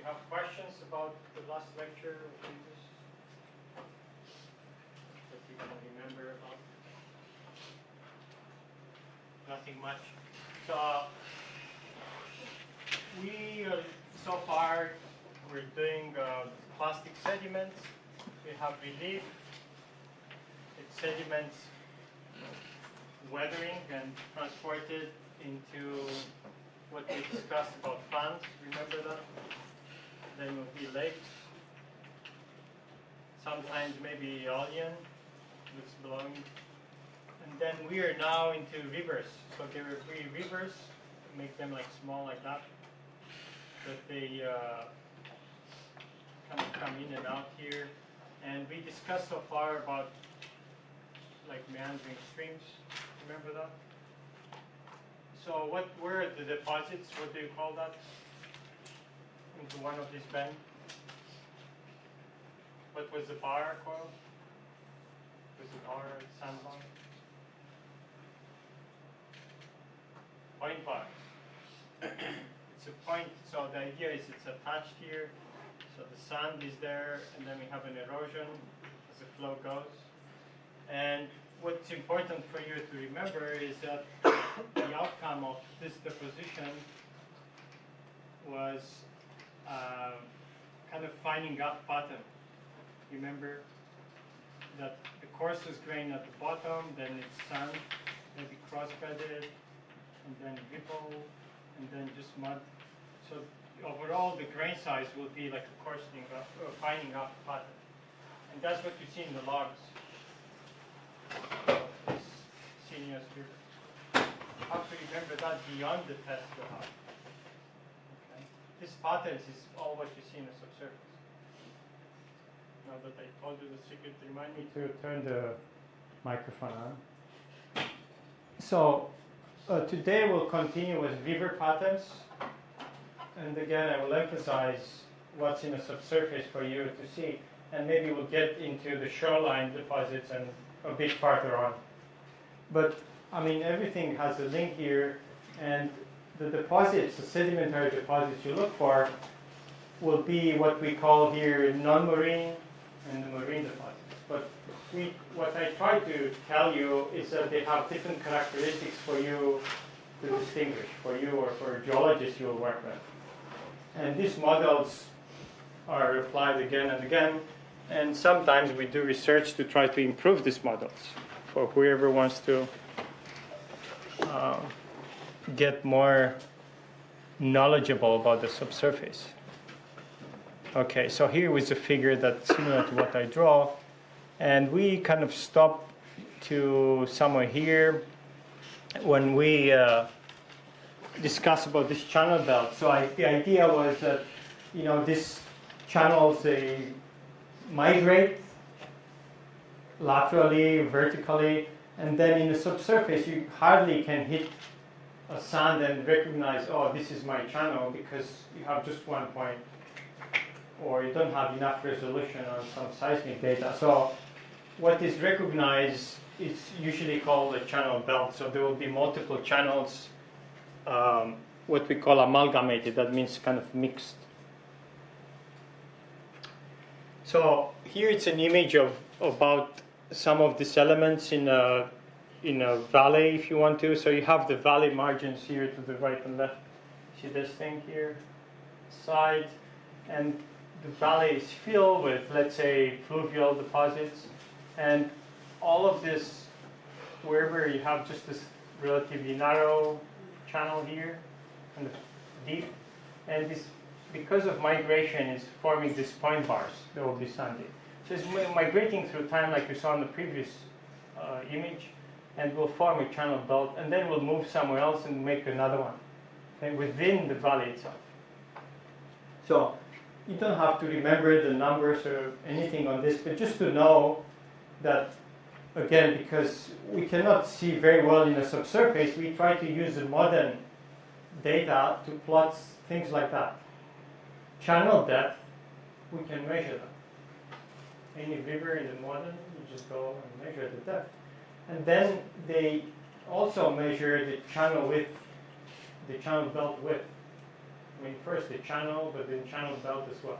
have questions about the last lecture that you can remember about? Nothing much. So we so far we're doing plastic sediments. We have relief. It's sediments weathering and transported into what we discussed about funds. Remember that? Then will be lakes. Sometimes maybe Aeolian, which belonging. And then we are now into rivers. So there are 3 rivers. Make them like small like that. That they kind of come in and out here. And we discussed so far about like meandering streams. Remember that? So what were the deposits? What do you call that? Into one of these bends? What was the bar called? Was it bar sandbar? Point bar. It's a point, so the idea is it's attached here. So the sand is there, and then we have an erosion as the flow goes. And what's important for you to remember is that the outcome of this deposition was kind of finding out pattern. Remember that the coarsest grain at the bottom, then it's sand, maybe cross-bedded, and then ripple, and then just mud. So overall, the grain size will be like a coarsening up, or finding out pattern. And that's what you see in the logs. This senior river. You have to remember that beyond the test you have. Okay. This patterns is all what you see in the subsurface. Now that I told you the secret, remind me to turn the microphone on. So today we'll continue with river patterns. And again, I will emphasize what's in the subsurface for you to see. And maybe we'll get into the shoreline deposits and a bit farther on. But I mean, everything has a link here, and the deposits, the sedimentary deposits you look for, will be what we call here non-marine and the marine deposits. But what I try to tell you is that they have different characteristics for you to distinguish, for you or for geologists you'll work with. And these models are applied again and again. And sometimes we do research to try to improve these models for whoever wants to get more knowledgeable about the subsurface. Okay, so here is a figure that's similar to what I draw. And we kind of stop to somewhere here when we discuss about this channel belt. So the idea was that, these channels, they migrate laterally, vertically, and then in the subsurface you hardly can hit a sand and recognize, oh, this is my channel, because you have just one point, or you don't have enough resolution on some seismic data. So what is recognized is usually called a channel belt. So there will be multiple channels, what we call amalgamated, that means kind of mixed. So here it's an image of about some of these elements in a valley, if you want to. So you have the valley margins here to the right and left. See this thing here, side, and the valley is filled with, let's say, fluvial deposits, and all of this, wherever you have just this relatively narrow channel here, and deep, and this, because of migration, is forming these point bars that will be sandy. So it's migrating through time, like you saw in the previous image, and will form a channel belt, and then we'll move somewhere else and make another one, okay, within the valley itself. So you don't have to remember the numbers or anything on this, but just to know that, again, because we cannot see very well in the subsurface, we try to use the modern data to plot things like that. Channel depth, we can measure that. Any river in the modern, you just go and measure the depth. And then they also measure the channel width, the channel belt width. I mean, first the channel, but then channel belt as well.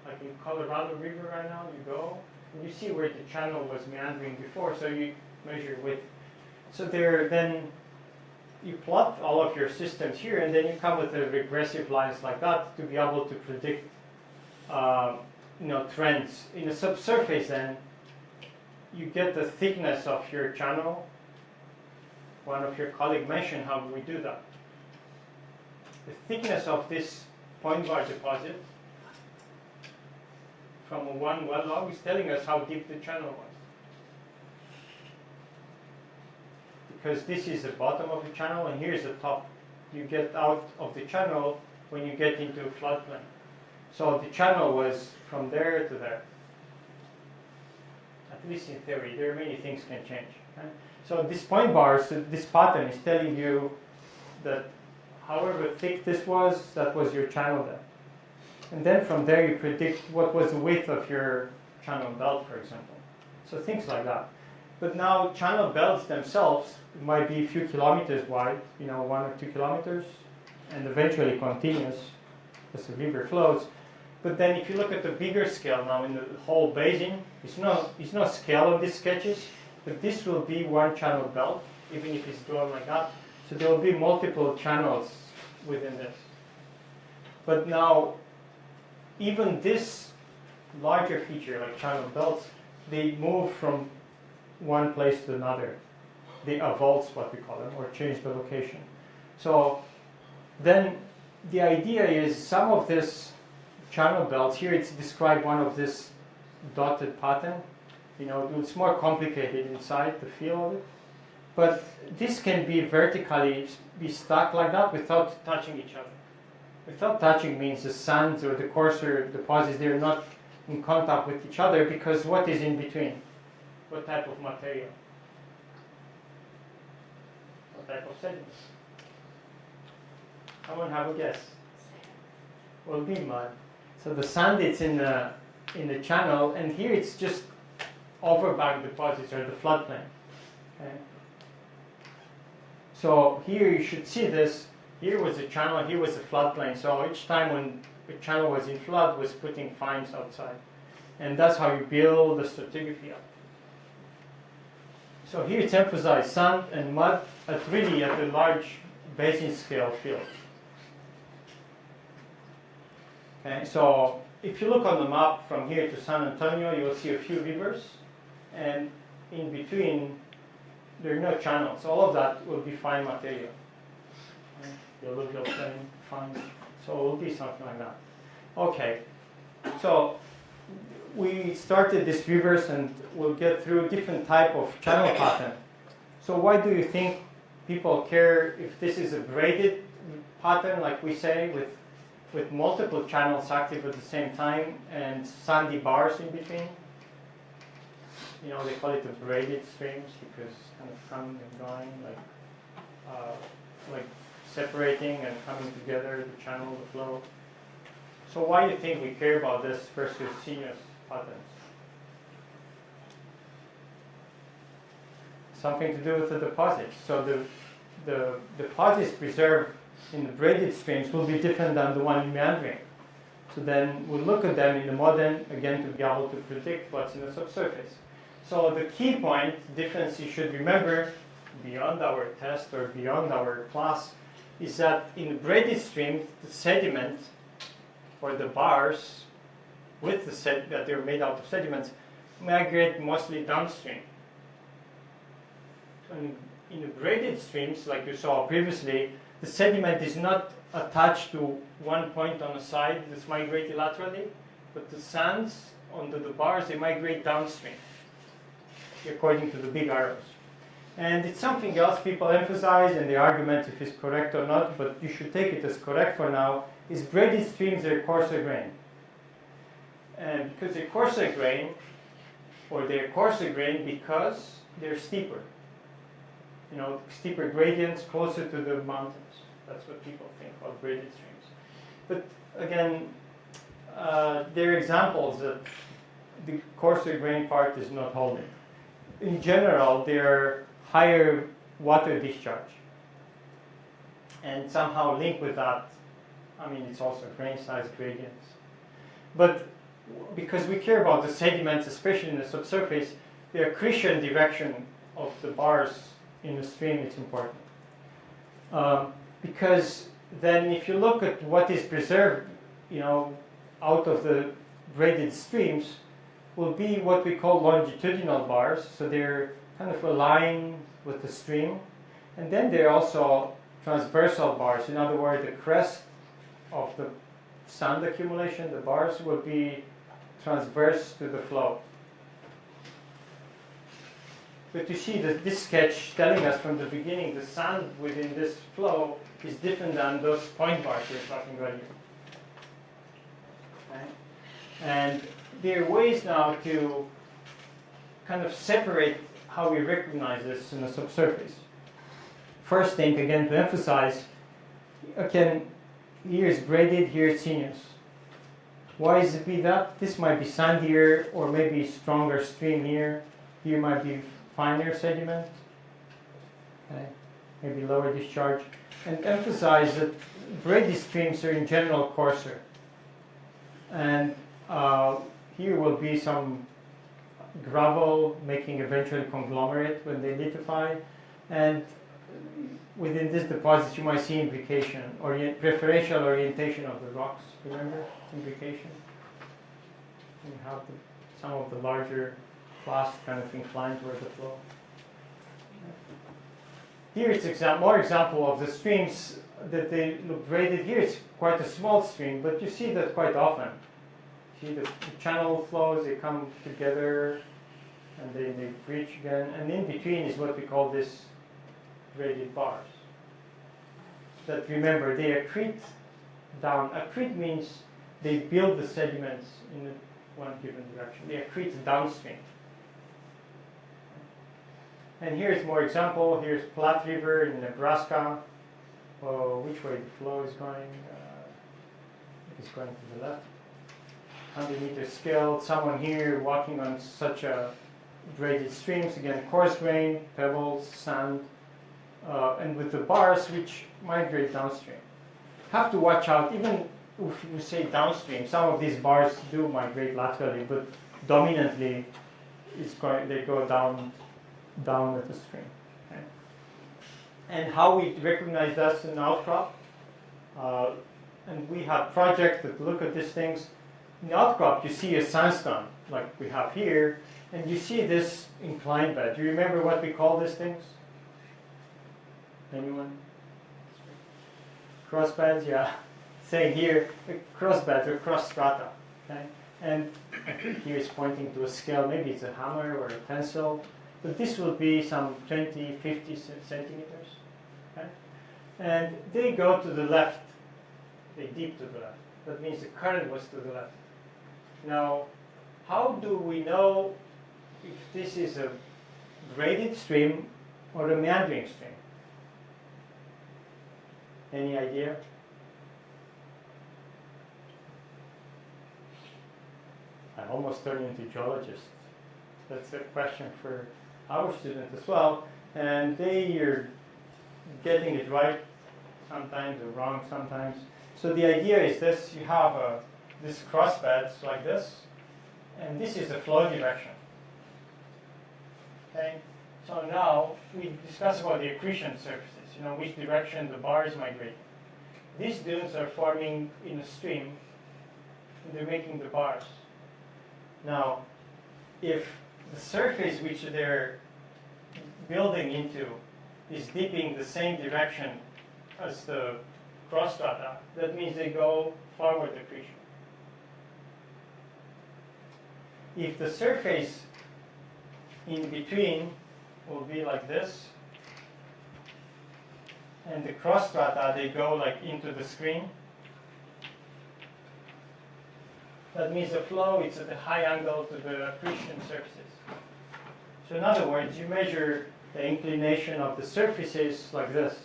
Like in Colorado River right now, you go, and you see where the channel was meandering before, so you measure width. So then you plot all of your systems here, and then you come with the regressive lines like that to be able to predict trends. In the subsurface then, you get the thickness of your channel. One of your colleagues mentioned how we do that. The thickness of this point bar deposit from one well log is telling us how deep the channel was. Because this is the bottom of the channel and here's the top. You get out of the channel when you get into a floodplain. So the channel was from there to there. At least in theory, there are many things can change. Right? So this point bar, so this pattern is telling you that however thick this was, that was your channel there. And then from there you predict what was the width of your channel belt, for example. So things like that. But now channel belts themselves might be a few kilometers wide, 1 or 2 kilometers, and eventually continuous as the river flows. But then if you look at the bigger scale now in the whole basin, it's no scale on these sketches, but this will be one channel belt, even if it's drawn like that. So there will be multiple channels within this. But now, even this larger feature, like channel belts, they move from one place to another. They avulse, what we call them, or change the location. So then the idea is some of this channel belts, here it's described one of this dotted pattern. It's more complicated inside the feel of it. But this can be vertically be stuck like that without touching each other. Without touching means the sands or the coarser deposits, they're not in contact with each other, because what is in between? What type of material? What type of sediments? Someone have a guess? Will be mud. So the sand is in the channel, and here it's just overbank deposits or the floodplain. Okay. So here you should see this. Here was the channel, here was the floodplain. So each time when the channel was in flood, was putting fines outside. And that's how you build the stratigraphy up. So here it's emphasized sand and mud at the large basin scale field. Okay, so if you look on the map from here to San Antonio, you will see a few rivers, and in between there are no channels. All of that will be fine material. The alluvial plain, fine. So it will be something like that. Okay, so we started these rivers and we'll get through different type of channel pattern. So why do you think people care if this is a braided pattern, like we say, with multiple channels active at the same time and sandy bars in between? They call it the braided streams because it's kind of coming and going, like separating and coming together, the channel, the flow. So why do you think we care about this versus sinuous patterns? Something to do with the deposits. So the deposits preserved in the braided streams will be different than the one in meandering. So then we'll look at them in the modern, again, to be able to predict what's in the subsurface. So the key point, difference you should remember, beyond our test or beyond our class, is that in the braided stream, the sediment, or the bars, with that they're made out of sediments, migrate mostly downstream. And in the braided streams, like you saw previously, the sediment is not attached to one point on the side that's migrated laterally, but the sands on the bars, they migrate downstream, according to the big arrows. And it's something else people emphasize, and the argument if it's correct or not, but you should take it as correct for now, is braided streams are coarser grain. And because they're coarser grain, or they're coarser grain because they're steeper. Steeper gradients closer to the mountains. That's what people think about braided streams. But again, there are examples that the coarser grain part is not holding. In general, they're higher water discharge. And somehow linked with that, I mean, it's also grain size gradients. But because we care about the sediments, especially in the subsurface, the accretion direction of the bars in the stream is important. Because then if you look at what is preserved, out of the graded streams, will be what we call longitudinal bars. So they're kind of aligned with the stream. And then they're also transversal bars. In other words, the crest of the sand accumulation, the bars, will be transverse to the flow. But you see that this sketch telling us from the beginning the sand within this flow is different than those point bars we're talking about here. Okay? And there are ways now to kind of separate how we recognize this in the subsurface. First thing, again, to emphasize, again, here is graded, here is sinuous. Why is it be that? This might be sandier or maybe stronger stream here. Here might be finer sediment, okay? Maybe lower discharge. And emphasize that graded streams are in general coarser. And here will be some gravel making eventually conglomerate when they lithify. And within this deposit, you might see imbrication, preferential orientation of the rocks. Remember imbrication? You have some of the larger clasts kind of inclined toward the flow. Here it's more example of the streams that they look graded. Here it's quite a small stream, but you see that quite often. See the channel flows, they come together and they breach again, and in between is what we call this graded bars. That, remember, they accrete down. Accrete means they build the sediments in one given direction. They accrete downstream. And here's more example. Here's Platte River in Nebraska. Oh, which way the flow is going? It's going to the left. 100 meter scale. Someone here walking on such a graded streams. Again, coarse grain, pebbles, sand, and with the bars which migrate downstream. Have to watch out. Even if you say downstream, some of these bars do migrate laterally, but dominantly, they go down with the stream. Okay? And how we recognize that's an outcrop. And we have projects that look at these things. In the outcrop, you see a sandstone, like we have here, and you see this inclined bed. Do you remember what we call these things? Anyone? Cross beds, yeah. Saying here, cross beds or cross strata. Okay? And I think here is pointing to a scale, maybe it's a hammer or a pencil, but this will be some 20, 50 centimeters. Okay? And they go to the left, they deep to the left. That means the current was to the left. Now, how do we know if this is a graded stream or a meandering stream? Any idea? I almost turned into geologist. That's a question for our students as well. And they are getting it right sometimes or wrong sometimes. So the idea is this: you have this cross beds like this, and this is the flow direction. Okay. So now we discuss about the accretion surfaces. Which direction the bar is migrating. These dunes are forming in a stream, and they're making the bars. Now, if the surface which they're building into is dipping the same direction as the cross strata, that means they go forward accretion. If the surface in between will be like this, and the cross strata, they go like into the screen, that means the flow is at a high angle to the accretion surfaces. So in other words, you measure the inclination of the surfaces like this,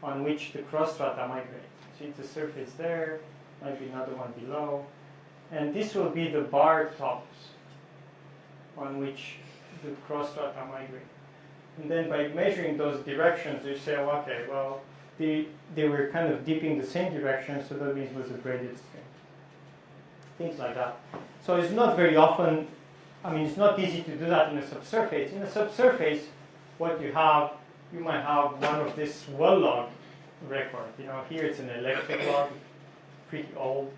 on which the cross strata migrate. See the surface there, might be another one below, and this will be the bar tops on which the cross strata migrate. And then by measuring those directions, you say, oh, okay, well, they were kind of dipping the same direction, so that means it was a braided stream. Things like that. So it's not very often, I mean, it's not easy to do that in a subsurface. In a subsurface, what you might have one of this well log record. You know, here it's an electric log, pretty old.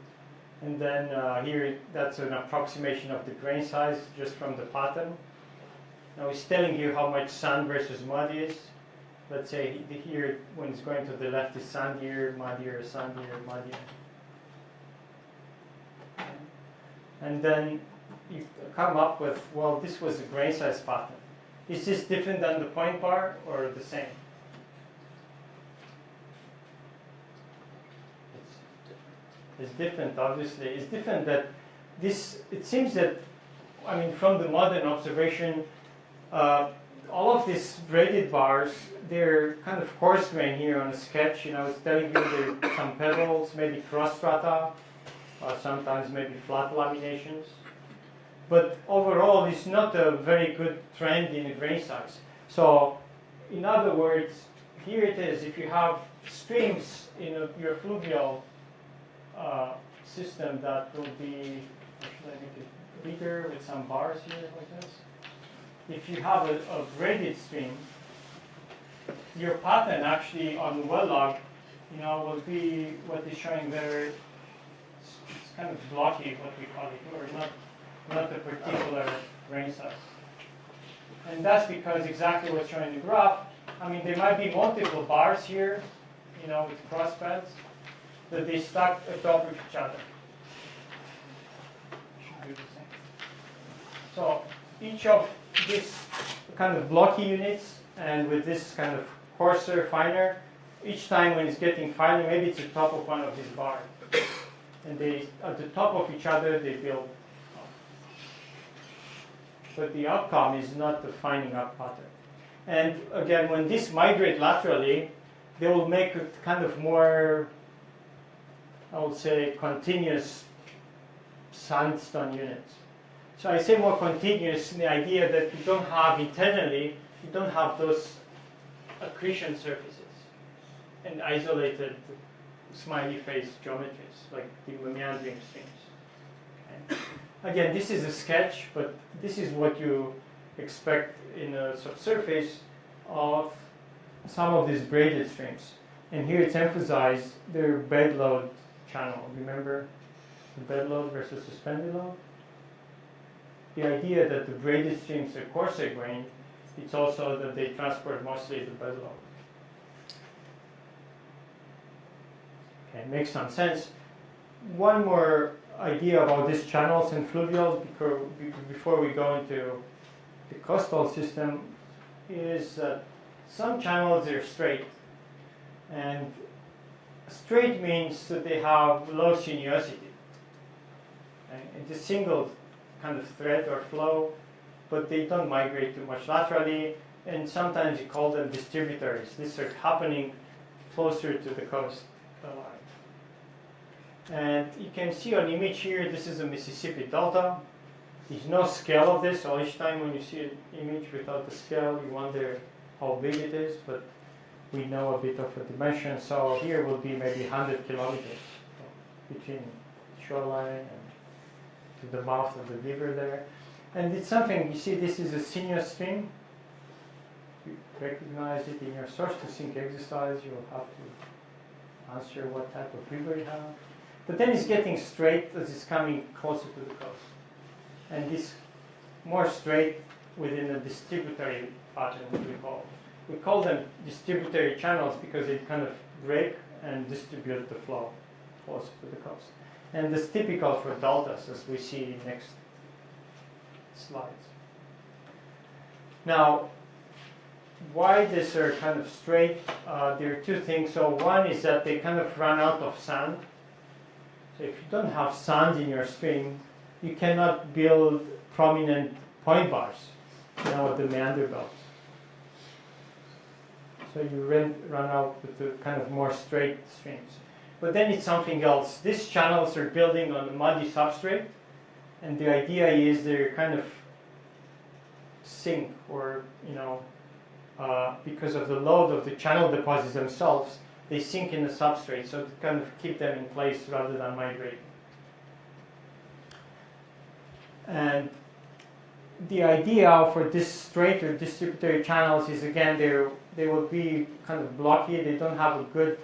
And then here, that's an approximation of the grain size just from the pattern. Now it's telling you how much sand versus mud is. Let's say here, when it's going to the left, is sandier, muddier, sandier, muddier. And then you come up with, well, this was a grain size pattern. Is this different than the point bar or the same? It's different, obviously. It's different that this, it seems that, I mean, from the modern observation, all of these braided bars, they're kind of coarse grain here on the sketch. You know, it's telling you there are some pebbles, maybe cross strata, or sometimes maybe flat laminations. But overall, it's not a very good trend in the grain size. So, in other words, here it is. If you have streams in your fluvial system, that will be, should I make it bigger with some bars here like this? If you have a braided stream, your pattern actually on the well log, you know, will be what is showing there. It's kind of blocky, what we call it, or not a particular grain size. And that's because exactly what's shown in the graph. I mean, there might be multiple bars here, you know, with cross pads, that they stack atop of each other. Should do the same. So each of these kind of blocky units, and with this kind of coarser, finer, each time when it's getting finer, maybe it's the top of one of these bars. And they, at the top of each other, they build up. But the outcome is not the fining up pattern. And again, when these migrate laterally, they will make a kind of more, I would say, continuous sandstone units. So I say more continuous in the idea that you don't have internally, you don't have those accretion surfaces and isolated smiley face geometries like the meandering streams. Okay. Again, this is a sketch, but this is what you expect in a subsurface of some of these braided streams. And here it's emphasized their bed load channel. Remember the bed load versus suspended load? The idea that the braided streams are coarser grain, it's also that they transport mostly the bed load. Okay, makes some sense. One more idea about these channels and fluvials before we go into the coastal system is that some channels are straight, and straight means that they have low sinuosity. Okay? It's a single kind of thread or flow, but they don't migrate too much laterally, and sometimes you call them distributaries. These are happening closer to the coast line. And you can see on image here, this is a Mississippi Delta. There's no scale of this, so each time when you see an image without the scale, you wonder how big it is, but we know a bit of a dimension. So here will be maybe 100 kilometers between shoreline and to the mouth of the river there. And it's something, you see this is a sinuous stream. You recognize it in your source to sink exercise, you'll have to answer what type of river you have. But then it's getting straight as it's coming closer to the coast. And this more straight within a distributary pattern, what we call. We call them distributary channels because they kind of break and distribute the flow closer to the coast. And that's typical for deltas, as we see in next slides. Now, why these are kind of straight? There are two things. So one is that they kind of run out of sand. So if you don't have sand in your stream, you cannot build prominent point bars, you know, the meander belts. So you run out with the kind of more straight streams. But then it's something else. These channels are building on a muddy substrate, and the idea is they're kind of sink, or, you know, because of the load of the channel deposits themselves, they sink in the substrate, so to kind of keep them in place rather than migrating. And the idea for this straight or distributary channels is, again, they will be kind of blocky. They don't have a good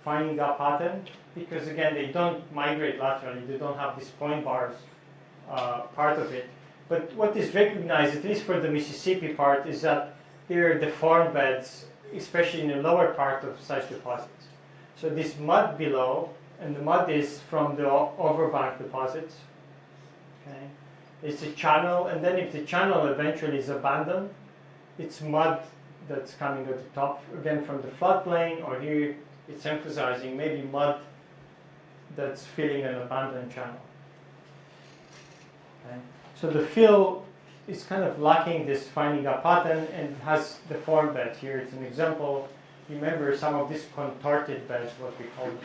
finding up pattern because, again, they don't migrate laterally. They don't have these point bars part of it. But what is recognized, at least for the Mississippi part, is that there are deformed beds, especially in the lower part of such deposits. So this mud below, and the mud is from the overbank deposits. Okay. It's a channel, and then if the channel eventually is abandoned, it's mud that's coming at the top, again from the floodplain, or here it's emphasizing maybe mud that's filling an abandoned channel. Okay. So the fill is kind of lacking this finding a pattern and has the form bed. Here it's an example. Remember some of these contorted beds, what we call them.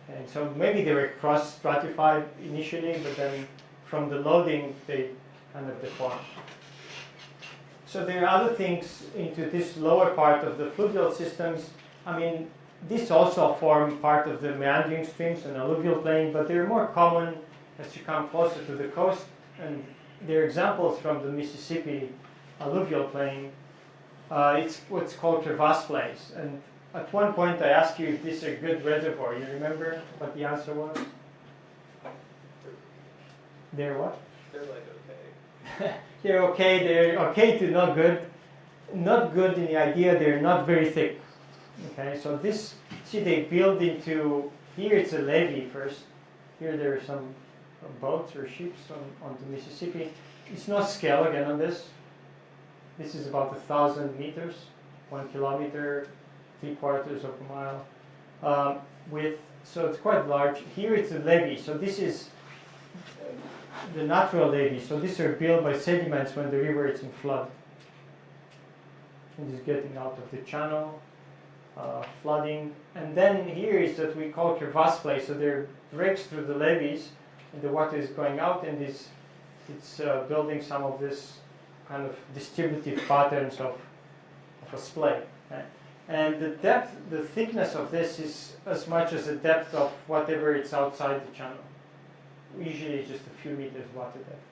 And so maybe they were cross-stratified initially, but then from the loading they kind of deform. So there are other things into this lower part of the fluvial systems. I mean, these also form part of the meandering streams and alluvial plain, but they're more common as you come closer to the coast. And they're examples from the Mississippi alluvial plain. It's what's called crevasse plays. And at one point I asked you if this is a good reservoir. You remember what the answer was? They're what? They're like okay. They're okay. They're okay to not good. Not good in the idea they're not very thick. Okay, so this, see, they build into, here it's a levee first. Here there are some boats or ships on the Mississippi. It's not scale again on this. This is about 1,000 meters, 1 kilometer, 3/4 of a mile. So it's quite large. Here it's a levee. So this is the natural levee. So these are built by sediments when the river is in flood. And it's getting out of the channel, flooding. And then here is that we call crevasse play. So there are breaks through the levees, and the water is going out, and it's building some of this kind of distributive patterns of a splay. Okay? And the depth, the thickness of this is as much as the depth of whatever it's outside the channel. Usually it's just a few meters water depth.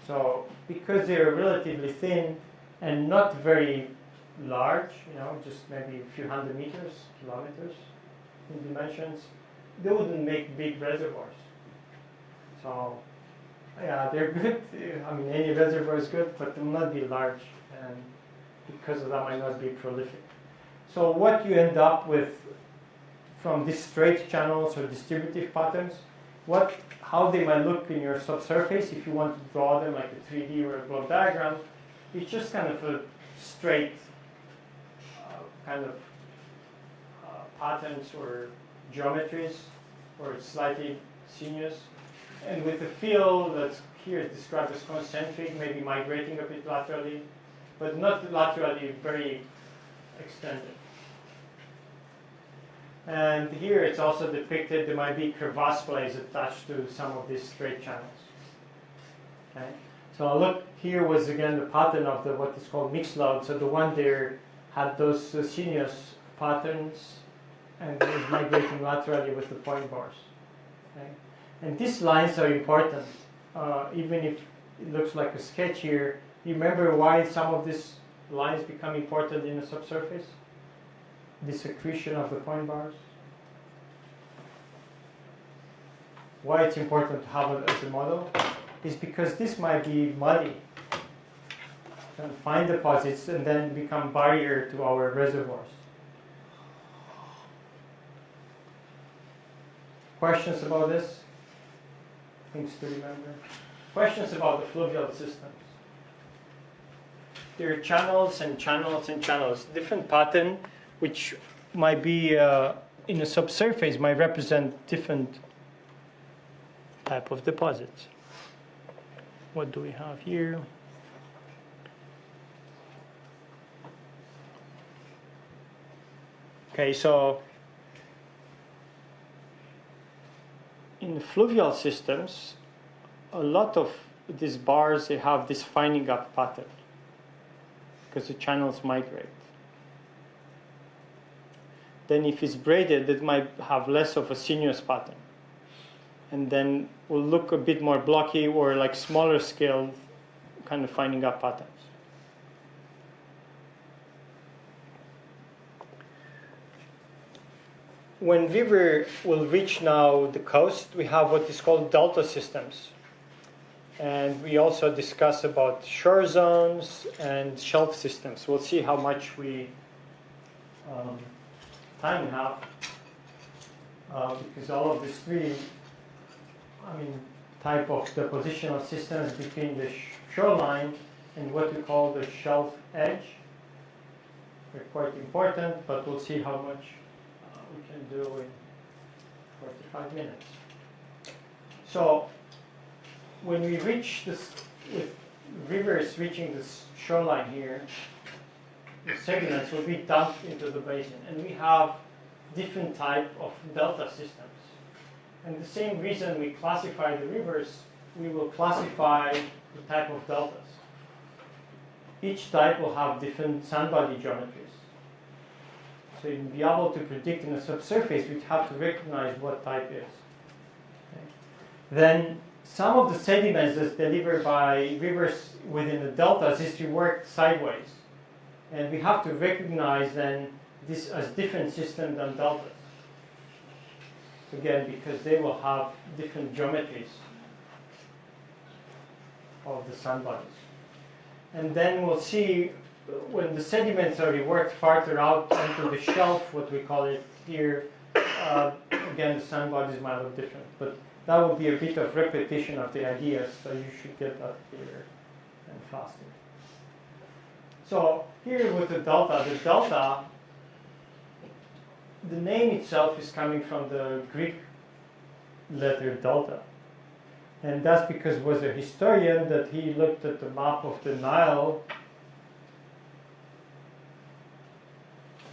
So because they're relatively thin and not very large, just maybe a few hundred meters, kilometers in dimensions, they wouldn't make big reservoirs. So yeah, they're good. I mean, any reservoir is good, but they will not be large, and because of that might not be prolific. So what you end up with from these straight channels or distributive patterns, how they might look in your subsurface, if you want to draw them like a 3D or a block diagram, it's just kind of a straight kind of patterns or geometries, or it's slightly sinuous. And with the fill that's here described as concentric, maybe migrating a bit laterally, but not laterally very extended. And here it's also depicted there might be crevasse plays attached to some of these straight channels. Okay? So look, here was again the pattern of what is called mixed load. So the one there had those sinuous patterns and it was migrating laterally with the point bars. Okay? And these lines are important, even if it looks like a sketch here. Remember why some of these lines become important in the subsurface? The accretion of the point bars. Why it's important to have it as a model is because this might be muddy and fine deposits and then become barrier to our reservoirs. Questions about this? Things to remember. Questions about the fluvial systems. There are channels and channels and channels. Different pattern, which might be in a subsurface, might represent different type of deposits. What do we have here? Okay, so in the fluvial systems, a lot of these bars, they have this finding up pattern because the channels migrate. Then if it's braided, it might have less of a sinuous pattern. And then will look a bit more blocky or like smaller scale, kind of finding up patterns. When river will reach now the coast, we have what is called delta systems. And we also discuss about shore zones and shelf systems. We'll see how much time we have, because all of these three, type of depositional systems between the shoreline and what we call the shelf edge are quite important, but we'll see how much we can do in 45 minutes. So when we reach this, with rivers reaching this shoreline here, the sediments will be dumped into the basin, and we have different type of delta systems. And the same reason we classify the rivers, we will classify the type of deltas. Each type will have different sandbody geometries. So you'll be able to predict in a subsurface, we have to recognize what type is. Okay. Then some of the sediments that's delivered by rivers within the deltas is reworked sideways. And we have to recognize then this as different systems than deltas. Again, because they will have different geometries of the sandbodies. And then we'll see when the sediments are reworked farther out into the shelf, what we call it here, again, the sandbodies might look different. But that will be a bit of repetition of the ideas, so you should get that clearer and faster. So here with the delta, the name itself is coming from the Greek letter delta. And that's because it was a historian that he looked at the map of the Nile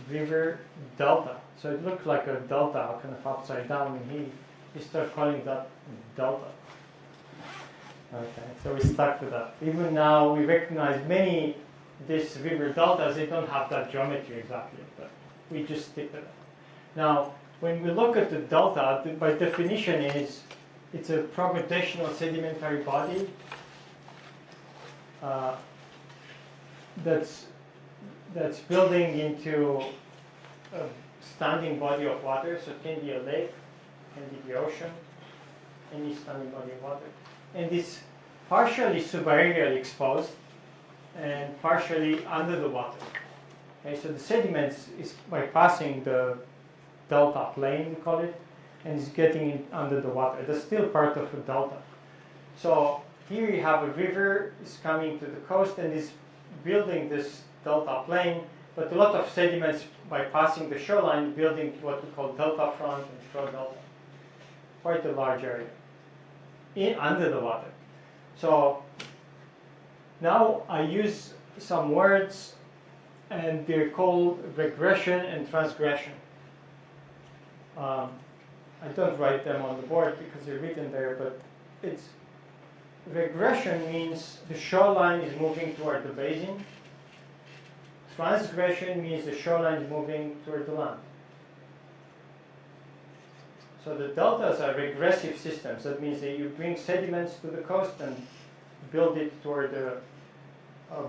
River delta. So it looked like a delta, kind of upside down, and he started calling that delta. Okay, so we stuck with that. Even now we recognize many these river deltas, they don't have that geometry exactly, but we just stick with it. Now, when we look at the delta, by definition it's a progradational sedimentary body that's building into a standing body of water. So it can be a lake, can be the ocean, any standing body of water. And it's partially subaerially exposed and partially under the water. Okay, so the sediments is bypassing the delta plane, we call it, and is getting in under the water. That's still part of a delta. So here you have a river is coming to the coast and is building this delta plane, but a lot of sediments bypassing the shoreline, building what we call delta front and shore delta. Quite a large area under the water. So now I use some words, and they're called regression and transgression. I don't write them on the board because they're written there, but it's regression means the shoreline is moving toward the basin. Transgression means the shoreline is moving toward the land. So the deltas are regressive systems. That means that you bring sediments to the coast and build it toward the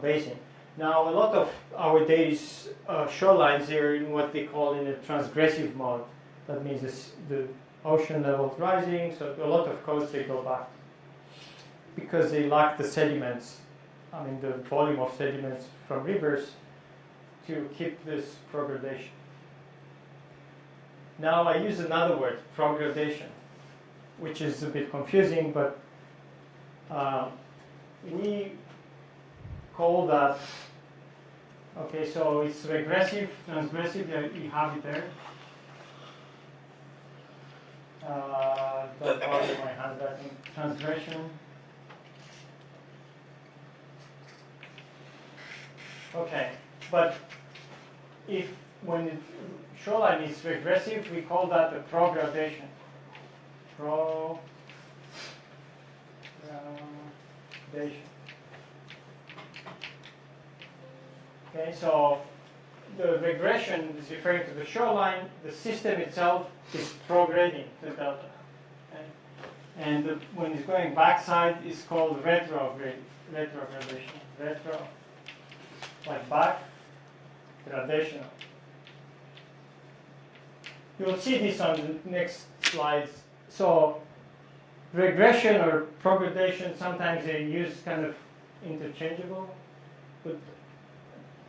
basin. Now, a lot of our days shorelines are in what they call in a transgressive mode. That means the ocean level is rising, so a lot of coasts they go back because they lack the sediments, the volume of sediments from rivers to keep this progradation. Now I use another word, progradation, which is a bit confusing, but we call that, okay, so it's regressive, transgressive, you have it there. Don't bother my handwriting. Transgression. Okay, but when the shoreline is regressive, we call that a progradation. Progradation. Okay, so the regression is referring to the shoreline. The system itself is prograding the delta. Okay? And when it's going backside, it's called retrogradation. Retro, like back, gradational. You'll see this on the next slides. So regression or progradation, sometimes they use kind of interchangeable, but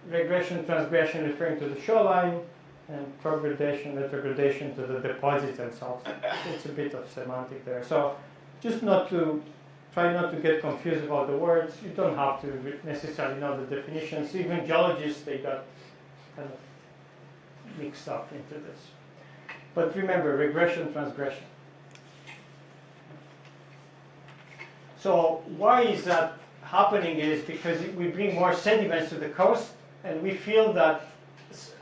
regression, transgression referring to the shoreline, and progradation, retrogradation to the deposits themselves. It's a bit of semantic there. So just try not to get confused about the words. You don't have to necessarily know the definitions. Even geologists, they got kind of mixed up into this. But remember, regression, transgression. So why is that happening is because we bring more sediments to the coast, and we fill that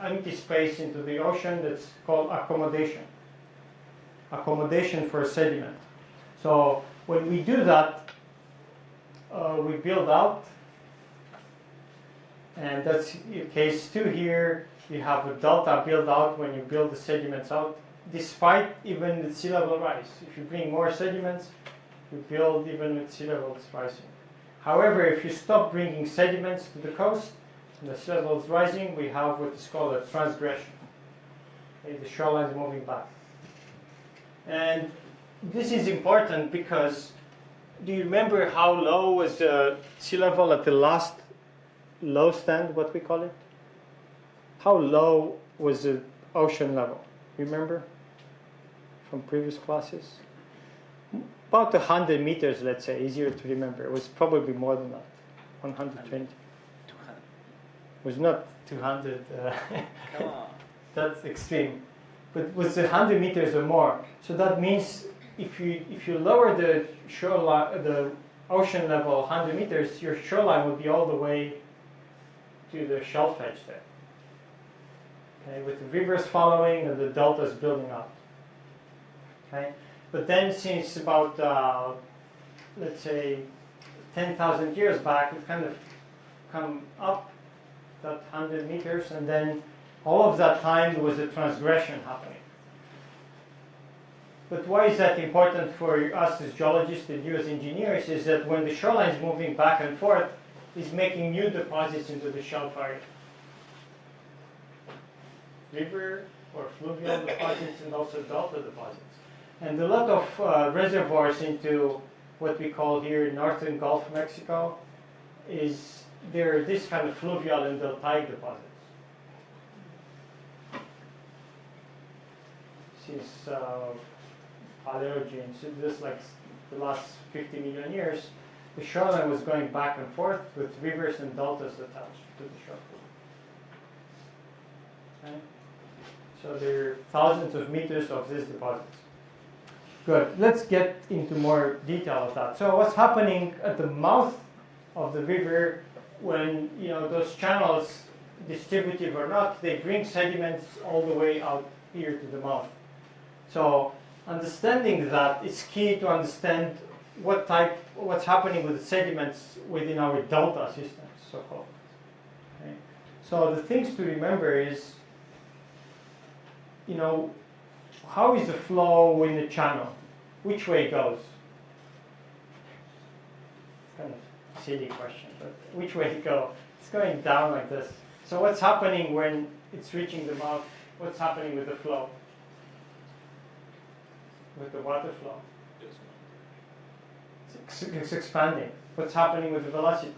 empty space into the ocean. That's called accommodation. Accommodation for sediment. So when we do that, we build out, and that's case 2 here. You have a delta build out when you build the sediments out, despite even the sea level rise. If you bring more sediments, you build even with sea levels rising. However, if you stop bringing sediments to the coast and the sea level is rising, we have what is called a transgression. Okay, the shoreline is moving back. And this is important because do you remember how low was the sea level at the last low stand, what we call it? How low was the ocean level? Remember from previous classes? About 100 meters, let's say, easier to remember. It was probably more than that, 120. 200. It was not 200. Come on. That's extreme. But it was 100 meters or more. So that means if you lower the shoreline, the ocean level 100 meters, your shoreline would be all the way to the shelf edge there. Okay, with the rivers following and the deltas building up. Okay, but then since about let's say 10,000 years back, it kind of come up that 100 meters, and then all of that time there was a transgression happening. But why is that important for us as geologists and you as engineers is that when the shoreline is moving back and forth, it's making new deposits into the shelf area. River or fluvial deposits and also delta deposits. And a lot of reservoirs into what we call here northern Gulf of Mexico is they're this kind of fluvial and deltaic deposits. Since Paleogene, so just like the last 50 million years, the shoreline was going back and forth with rivers and deltas attached to the shore. Okay? So there are thousands of meters of these deposits. Good. Let's get into more detail of that. So what's happening at the mouth of the river when those channels, distributive or not, they bring sediments all the way out here to the mouth. So understanding that is key to understand what's happening with the sediments within our delta systems, so-called. Okay? So the things to remember is, how is the flow in the channel? Which way it goes? Kind of silly question, but which way it goes? It's going down like this. So what's happening when it's reaching the mouth? What's happening with the flow? With the water flow? It's expanding. What's happening with the velocity?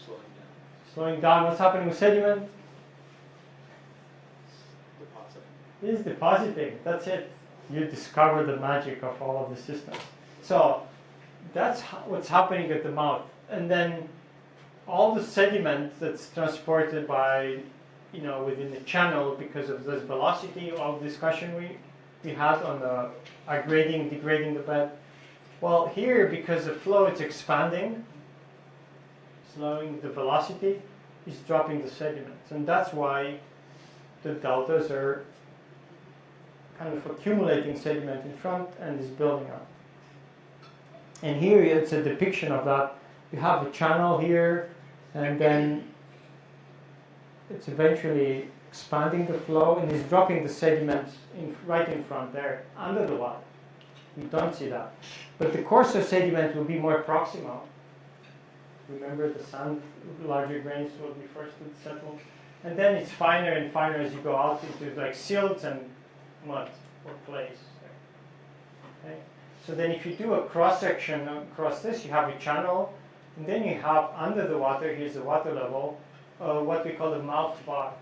Slowing down. Slowing down. What's happening with sediment? Depositing. It is depositing. That's it. You discover the magic of all of the systems. So that's what's happening at the mouth. And then all the sediment that's transported by, within the channel because of this velocity, all the discussion we had on the grading, degrading the bed. Well, here, because the flow is expanding, slowing the velocity, is dropping the sediments. And that's why the deltas are kind of accumulating sediment in front and is building up. And here it's a depiction of that. You have a channel here, and then it's eventually expanding the flow and is dropping the sediment right in front there, under the water. You don't see that. But the coarser sediment will be more proximal. Remember, the sand, larger grains will be first to settle. And then it's finer and finer as you go out into like silts and mud or clays. Okay? So then if you do a cross-section across this, you have a channel, and then you have under the water, here's the water level, what we call the mouth bar.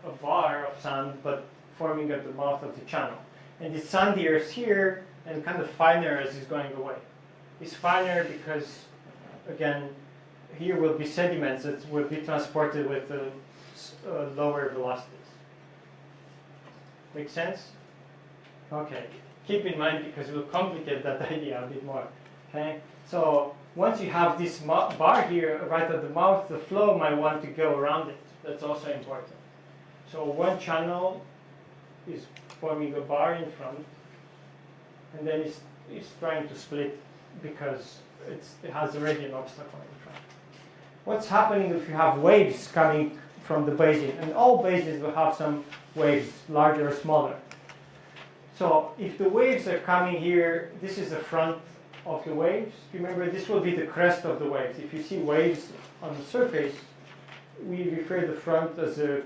A bar of sand, but forming at the mouth of the channel. And it's sandier here and kind of finer as it's going away. It's finer because, again, here will be sediments that will be transported with lower velocities. Make sense? Okay. Keep in mind because we'll complicate that idea a bit more. Okay. So once you have this bar here right at the mouth, the flow might want to go around it. That's also important. So one channel is forming a bar in front, and then it's trying to split because it has already an obstacle in front. What's happening if you have waves coming from the basin? And all basins will have some waves, larger or smaller. So if the waves are coming here, this is the front of the waves. Remember, this will be the crest of the waves. If you see waves on the surface, we refer the front as the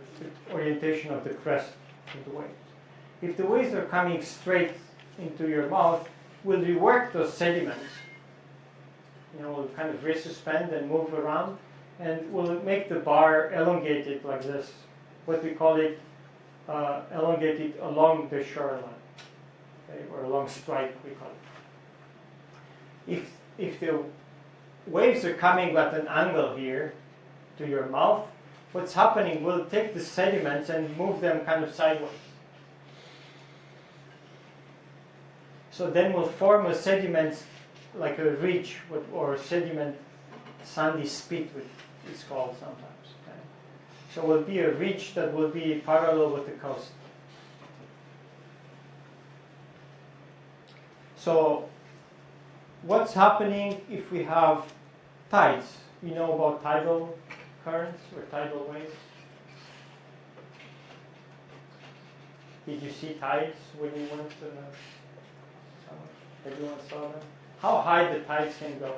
orientation of the crest of the waves. If the waves are coming straight into your mouth, we'll rework those sediments. We'll kind of resuspend and move around, and we'll make the bar elongated like this. What we call it, elongated along the shoreline, okay, or along strike, we call it. If the waves are coming at an angle here to your mouth, what's happening, we'll take the sediments and move them kind of sideways. So then we'll form a sediment like a ridge or sediment sandy spit, it's called sometimes. Okay? So it will be a ridge that will be parallel with the coast. So what's happening if we have tides? You know about tidal currents or tidal waves? Did you see tides when you went to the summer? Everyone saw them? How high the tides can go?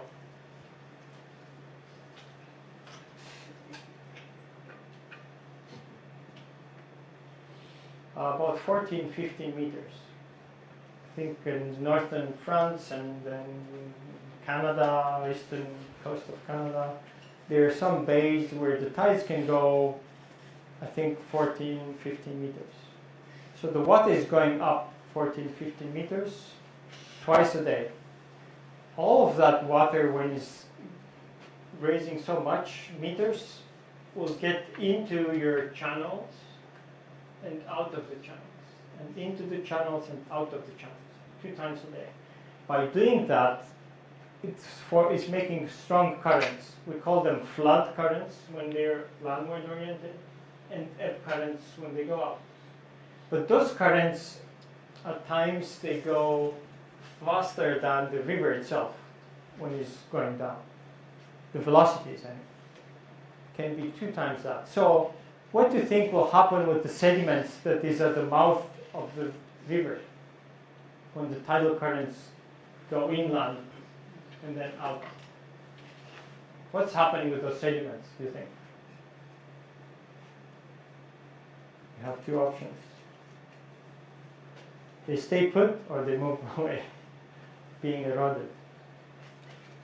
About 14, 15 meters. I think in northern France and then Canada, eastern coast of Canada, there are some bays where the tides can go, I think, 14, 15 meters. So the water is going up 14, 15 meters twice a day. All of that water, when it's raising so much meters, will get into your channels and out of the channels, and into the channels and out of the channels, 2 times a day. By doing that, it's making strong currents. We call them flood currents when they're landward oriented, and ebb currents when they go out. But those currents, at times, they go faster than the river itself when it's going down. The velocities can be 2 times that. So what do you think will happen with the sediments that is at the mouth of the river when the tidal currents go inland and then out? What's happening with those sediments, do you think? You have 2 options. They stay put or they move away, being eroded.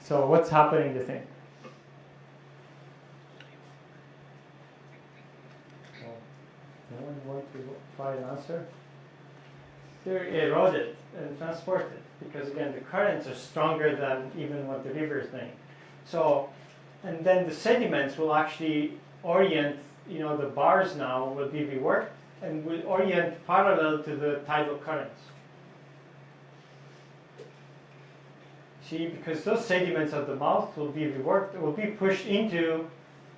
So what's happening, do you think? No one wants to try an answer? They're eroded and transported because, again, the currents are stronger than even what the river is doing. So, and then the sediments will actually orient, the bars now will be reworked and will orient parallel to the tidal currents. See, because those sediments at the mouth will be reworked, will be pushed into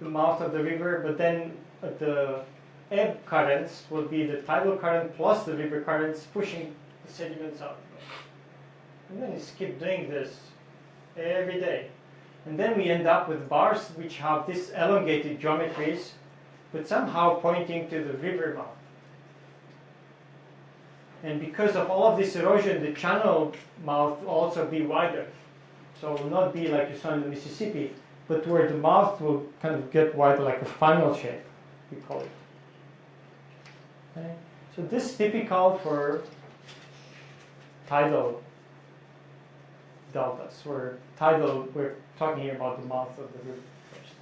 the mouth of the river, but then at the ebb currents will be the tidal current plus the river currents pushing the sediments out. And then it's keep doing this every day. And then we end up with bars which have these elongated geometries, but somehow pointing to the river mouth. And because of all of this erosion, the channel mouth will also be wider. So it will not be like you saw in the Mississippi, but where the mouth will kind of get wider, like a funnel shape, we call it. Okay? So this is typical for tidal deltas, where tidal, we're talking here about the mouth of the river first.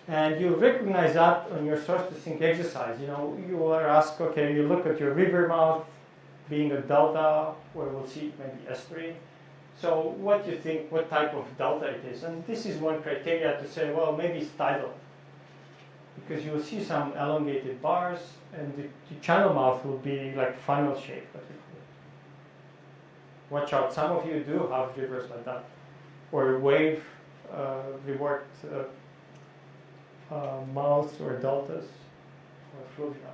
And you recognize that on your source to sink exercise. You know, you will ask, okay, you look at your river mouth being a delta, where we'll see maybe estuary. So what do you think, what type of delta it is? And this is one criteria to say, well, maybe it's tidal. Because you will see some elongated bars, and the channel mouth will be like funnel shape. Watch out, some of you do have rivers like that, or wave reworked mouths or deltas or fluvia.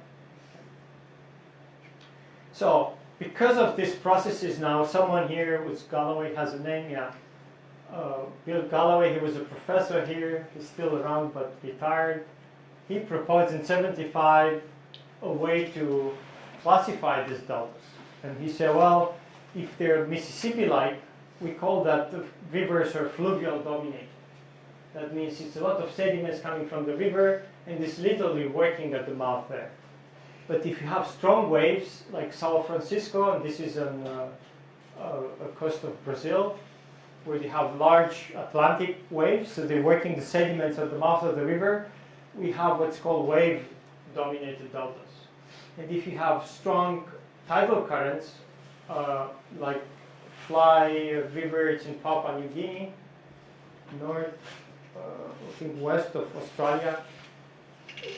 So because of these processes now, someone here with Galloway has a name, yeah. Bill Galloway, he was a professor here, he's still around but retired. He proposed in 75 a way to classify these deltas. And he said, well, if they're Mississippi-like, we call that the rivers are fluvial dominated. That means it's a lot of sediments coming from the river, and it's literally working at the mouth there. But if you have strong waves, like Sao Francisco, and this is on a coast of Brazil, where they have large Atlantic waves, so they're working the sediments at the mouth of the river, we have what's called wave-dominated deltas. And if you have strong tidal currents, like Fly River, it's in Papua New Guinea, north, I think west of Australia.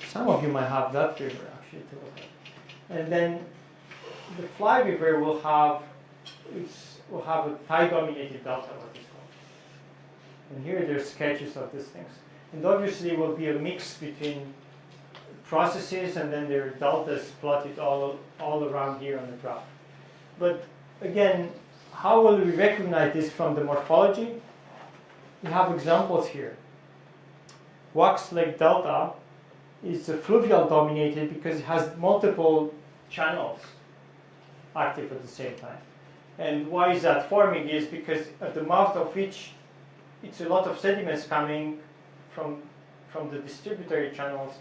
Some of you might have that river actually too. And then the Fly River will have a tide-dominated delta, what it's called. And here there's sketches of these things. And obviously it will be a mix between processes, and then there are deltas plotted all around here on the graph. But again, how will we recognize this from the morphology? We have examples here. Wax Lake Delta is fluvial dominated because it has multiple channels active at the same time. And why is that forming is because at the mouth of which it's a lot of sediments coming from the distributary channels,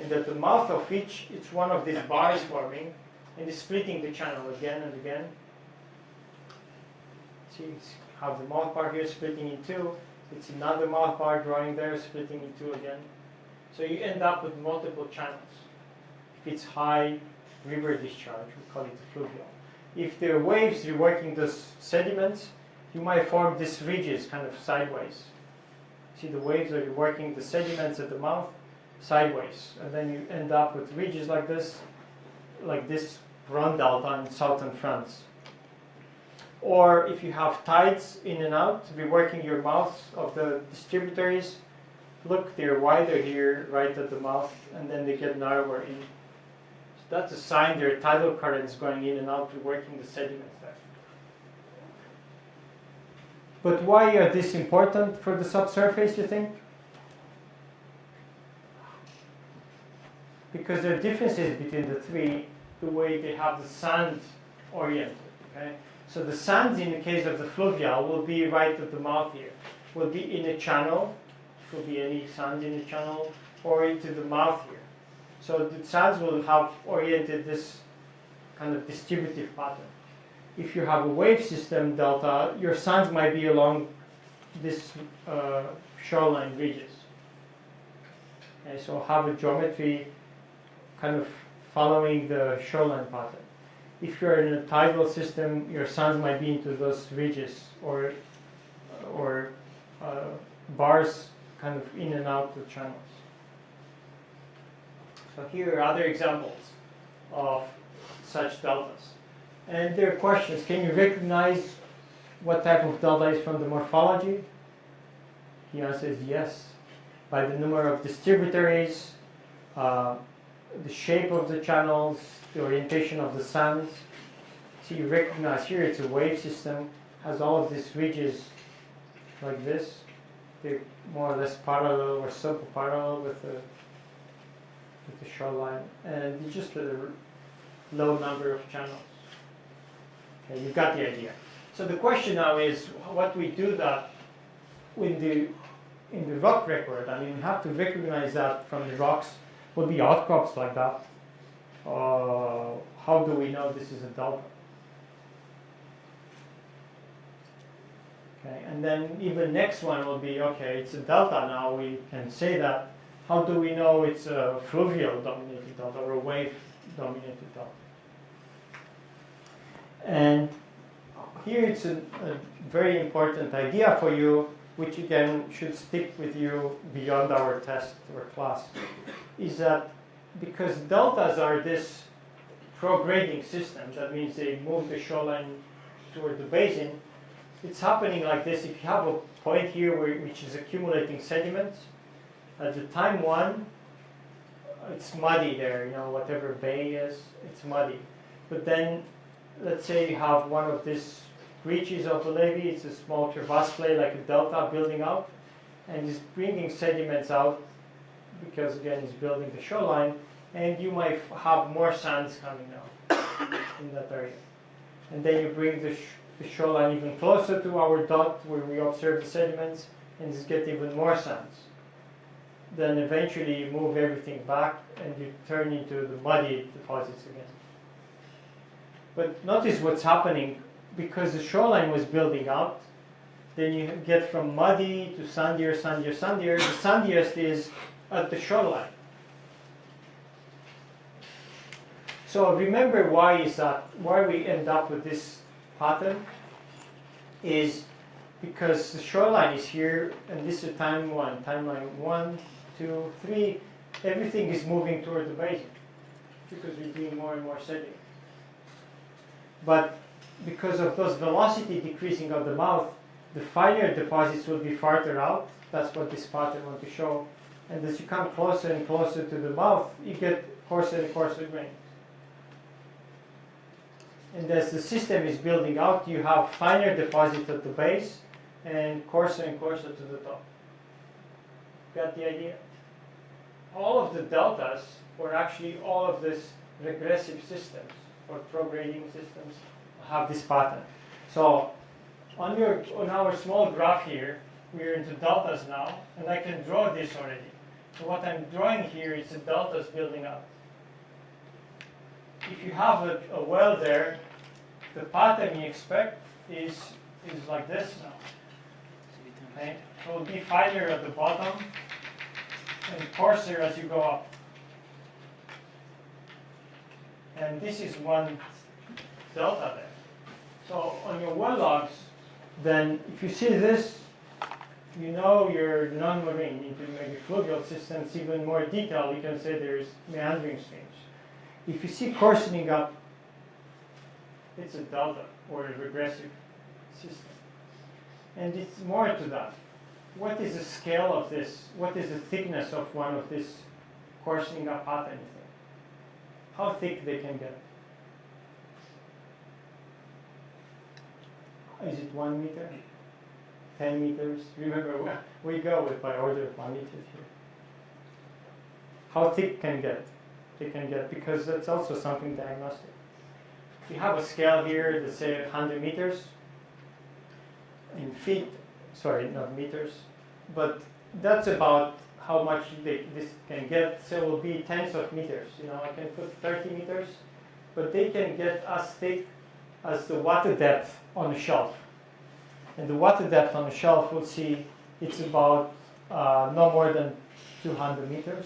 and at the mouth of which it's one of these bars forming and is splitting the channel again and again. See, it's have the mouth bar here splitting in two. It's another mouth bar drawing there, splitting in two again. So you end up with multiple channels. If it's high river discharge, we call it fluvial. If there are waves reworking those sediments, you might form these ridges kind of sideways. See, the waves are reworking the sediments at the mouth sideways, and then you end up with ridges like this run delta in southern France. Or if you have tides in and out, reworking your mouths of the distributaries, look, they're wider here, right at the mouth, and then they get narrower in. So that's a sign there are tidal currents going in and out, reworking the sediments there. But why are this important for the subsurface, you think? Because there are differences between the three, the way they have the sand oriented. Okay? So the sands in the case of the fluvial will be right at the mouth here. Will be in a channel, could be any sand in the channel, or into the mouth here. So the sands will have oriented this kind of distributive pattern. If you have a wave system delta, your sands might be along this shoreline ridges. Okay, so have a geometry kind of following the shoreline pattern. If you're in a tidal system, your sands might be into those ridges or bars kind of in and out the channels. So here are other examples of such deltas. And there are questions. Can you recognize what type of delta is from the morphology? The answer is yes. By the number of distributaries, the shape of the channels, the orientation of the sands. So you recognize here it's a wave system, has all of these ridges like this. They're more or less parallel or sub-parallel with the with the shoreline, and it's just a low number of channels. Okay, you got the idea. So the question now is, what we do that in the rock record? I mean, we have to recognize that from the rocks will be outcrops like that. How do we know this is a delta? Okay, and then even next one will be, okay, it's a delta now, we can say that. How do we know it's a fluvial dominated delta or a wave dominated delta? And here it's a very important idea for you, which again should stick with you beyond our test or class, is that because deltas are this prograding system, that means they move the shoreline toward the basin, it's happening like this. If you have a point here which is accumulating sediments, at the time one, it's muddy there, you know, whatever bay is, it's muddy. But then, let's say you have one of these breaches of the levee, it's a small crevasse play like a delta building out, and it's bringing sediments out because again it's building the shoreline, and you might have more sands coming out in that area. And then you bring the shoreline even closer to our dot where we observe the sediments, and just get even more sands. Then eventually you move everything back and you turn into the muddy deposits again. But notice what's happening, because the shoreline was building out, then you get from muddy to sandier, sandier, sandier. The sandiest is at the shoreline. So remember why we end up with this pattern is because the shoreline is here, and this is timeline 1, 2, 3. Everything is moving toward the basin because we're doing more and more sediment. But because of those velocity decreasing of the mouth, the finer deposits will be farther out. That's what this pattern wants to show. And as you come closer and closer to the mouth, you get coarser and coarser grains. And as the system is building out, you have finer deposits at the base and coarser to the top. Got the idea? All of the deltas, or actually all of these regressive systems or prograding systems, have this pattern. So on our small graph here, we're into deltas now, and I can draw this already. So what I'm drawing here is the deltas building up. If you have a well there, the pattern you expect is like this now. Okay? So it will be finer at the bottom and coarser as you go up. And this is one delta there. So on your well logs, then if you see this, you know your non-marine into maybe fluvial systems, even more detail, you can say there's meandering streams. If you see coarsening up, it's a delta or a regressive system. And it's more to that. What is the scale of this? What is the thickness of one of this coarsening up pattern? How thick they can get? Is it 1 meter? 10 meters? Remember, we go with by order of magnitude here. How thick can they can get, because that's also something diagnostic. We have a scale here that say 100 meters in feet, sorry, not meters, but that's about how much this can get. So it will be tens of meters. You know, I can put 30 meters, but they can get as thick as the water depth on a shelf. And the water depth on the shelf, we'll see, it's about no more than 200 meters,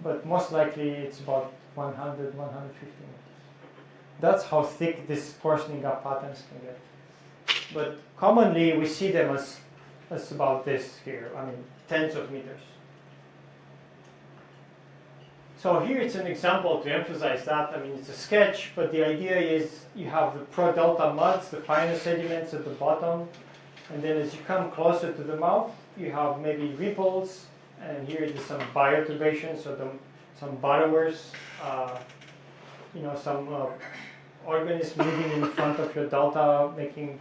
but most likely it's about 100, 150 meters. That's how thick these coarsening up patterns can get. But commonly we see them as about this here, I mean, tens of meters. So here it's an example to emphasize that. I mean, it's a sketch, but the idea is you have the pro-delta muds, the finer sediments at the bottom, and then as you come closer to the mouth, you have maybe ripples, and here is some bioturbation, so some borrowers, some organisms moving in front of your delta, making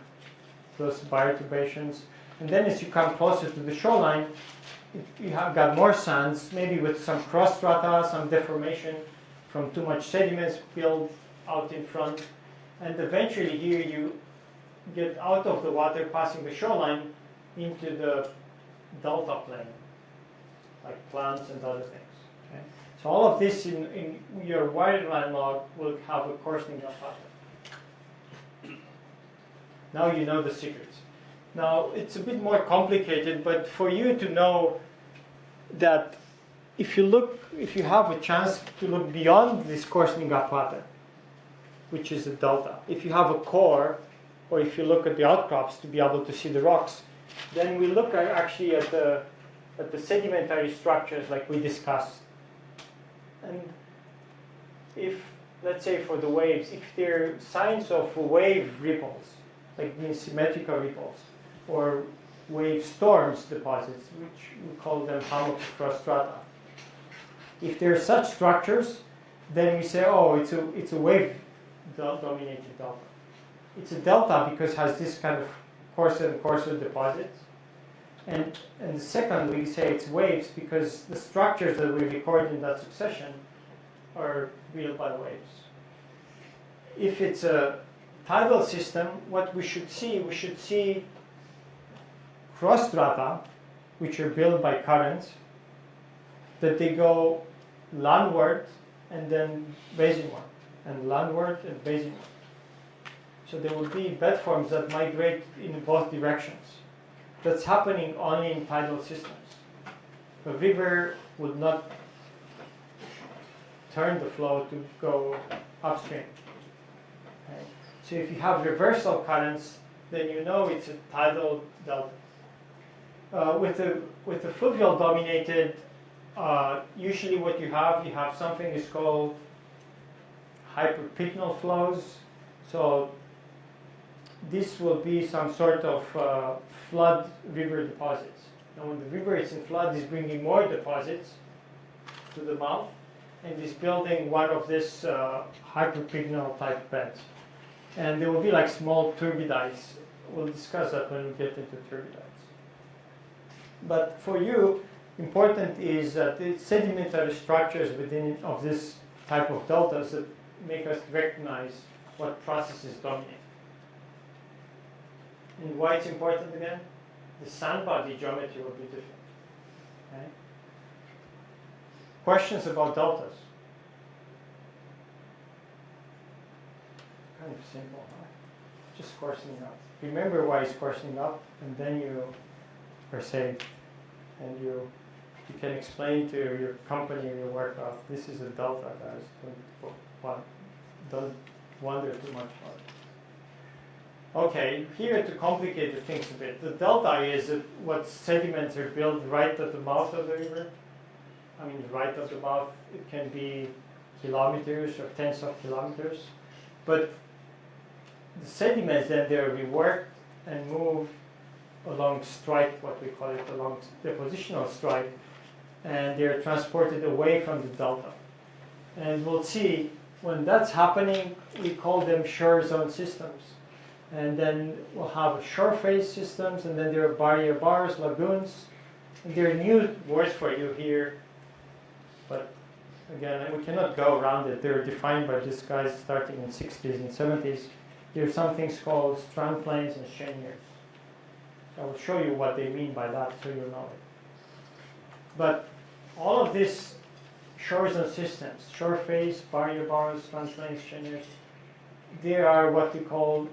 those bioturbations. And then as you come closer to the shoreline, you have got more sands, maybe with some cross strata, some deformation from too much sediments built out in front. And eventually here you get out of the water, passing the shoreline, into the delta plain, like plants and other things. Okay? So all of this in your wireline log will have a coarsening of pattern. Now you know the secrets. Now it's a bit more complicated, but for you to know that if you have a chance to look beyond this coarsening of pattern, which is a delta, if you have a core, or if you look at the outcrops to be able to see the rocks, then we look actually at the sedimentary structures like we discussed. And if, let's say for the waves, if there are signs of wave ripples, like symmetrical ripples, or wave storms deposits, which we call them hammock cross strata. If there are such structures, then we say, oh, it's a wave dominated delta. It's a delta because it has this kind of coarser and coarser deposits. And the second, we say it's waves because the structures that we record in that succession are built by waves. If it's a tidal system, what we should see cross strata, which are built by currents, that they go landward and then basinward, and landward and basinward. So there will be bed forms that migrate in both directions. That's happening only in tidal systems. A river would not turn the flow to go upstream. Okay? So if you have reversal currents, then you know it's a tidal delta. With the fluvial dominated, usually what you have something is called hyperpycnal flows. So this will be some sort of flood river deposits. Now when the river is in flood, it's bringing more deposits to the mouth and is building one of this hyperpycnal type beds. And there will be like small turbidites. We'll discuss that when we get into turbidites. But for you, important is that the sedimentary structures within of this type of deltas that make us recognize what processes dominate. And why it's important again? The sand body geometry will be different. Okay? Questions about deltas? Kind of simple, huh? Just coarsening up. Remember why it's coarsening up, and then you are safe. And you can explain to your company or your work of this is a delta, guys. Don't wonder too much about it. Okay, here to complicate the things a bit. The delta is what sediments are built right at the mouth of the river. I mean, right at the mouth. It can be kilometers or tens of kilometers. But the sediments then they're reworked and move along strike, what we call it, along depositional strike, and they're transported away from the delta. And we'll see when that's happening, we call them shore zone systems. And then we'll have shore face systems, and then there are barrier bars, lagoons, and there are new words for you here, but again, we cannot go around it. They're defined by these guys starting in the 60s and 70s. There are some things called strand planes and cheniers. I will show you what they mean by that so you'll know it. But all of these shore zone systems, shore face, barrier bars, strand planes, cheniers, they are what we call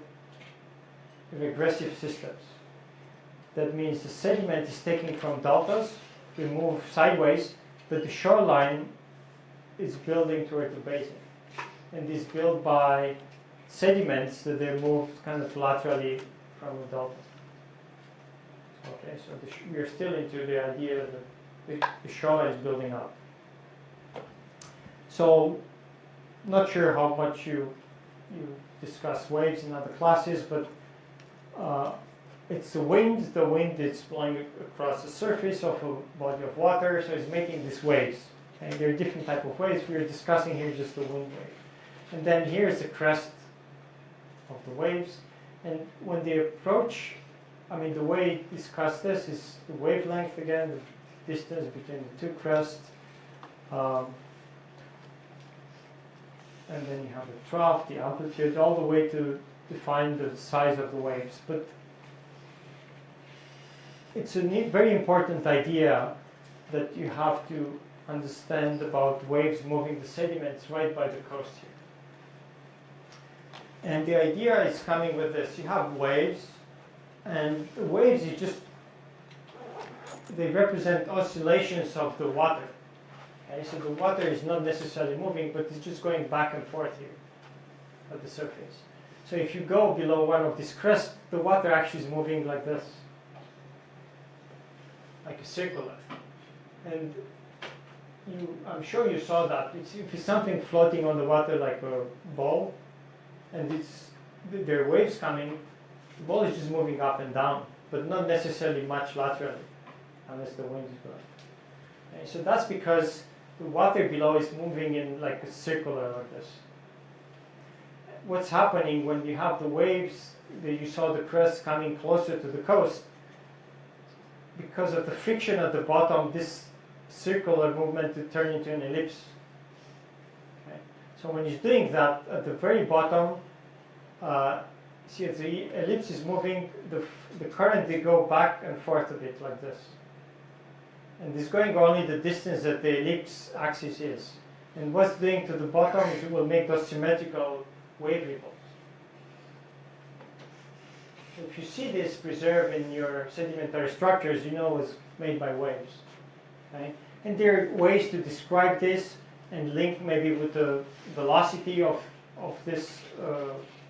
regressive systems. That means the sediment is taken from deltas, we move sideways, but the shoreline is building toward the basin. And is built by sediments that they move kind of laterally from the delta. Okay, so we are still into the idea that the shoreline is building up. So, not sure how much you discuss waves in other classes, but it's the wind. The wind is blowing across the surface of a body of water, so it's making these waves. And there are different types of waves. We are discussing here just the wind wave. And then here's the crest of the waves. And when they approach I mean, the way we discuss this is the wavelength again, the distance between the two crests. And then you have the trough, the amplitude, all the way to define the size of the waves. But it's a very important idea that you have to understand about waves moving the sediments right by the coast here. And the idea is coming with this. You have waves, and the waves, they represent oscillations of the water. Okay, so the water is not necessarily moving, but it's just going back and forth here at the surface. So if you go below one of these crests, the water actually is moving like this, like a circular. And I'm sure you saw that. If it's something floating on the water like a ball, and there are waves coming, the ball is just moving up and down, but not necessarily much laterally, unless the wind is blowing. Okay, so that's because the water below is moving in like a circular like this. What's happening when you have the waves that you saw the crest coming closer to the coast, because of the friction at the bottom, this circular movement will turn into an ellipse. Okay. So when he's doing that, at the very bottom, see as the ellipse is moving, the current, they go back and forth a bit like this. And it's going only the distance that the ellipse axis is. And what's doing to the bottom is it will make those symmetrical wave ripples. If you see this preserved in your sedimentary structures, you know it's made by waves. Okay? And there are ways to describe this and link maybe with the velocity of this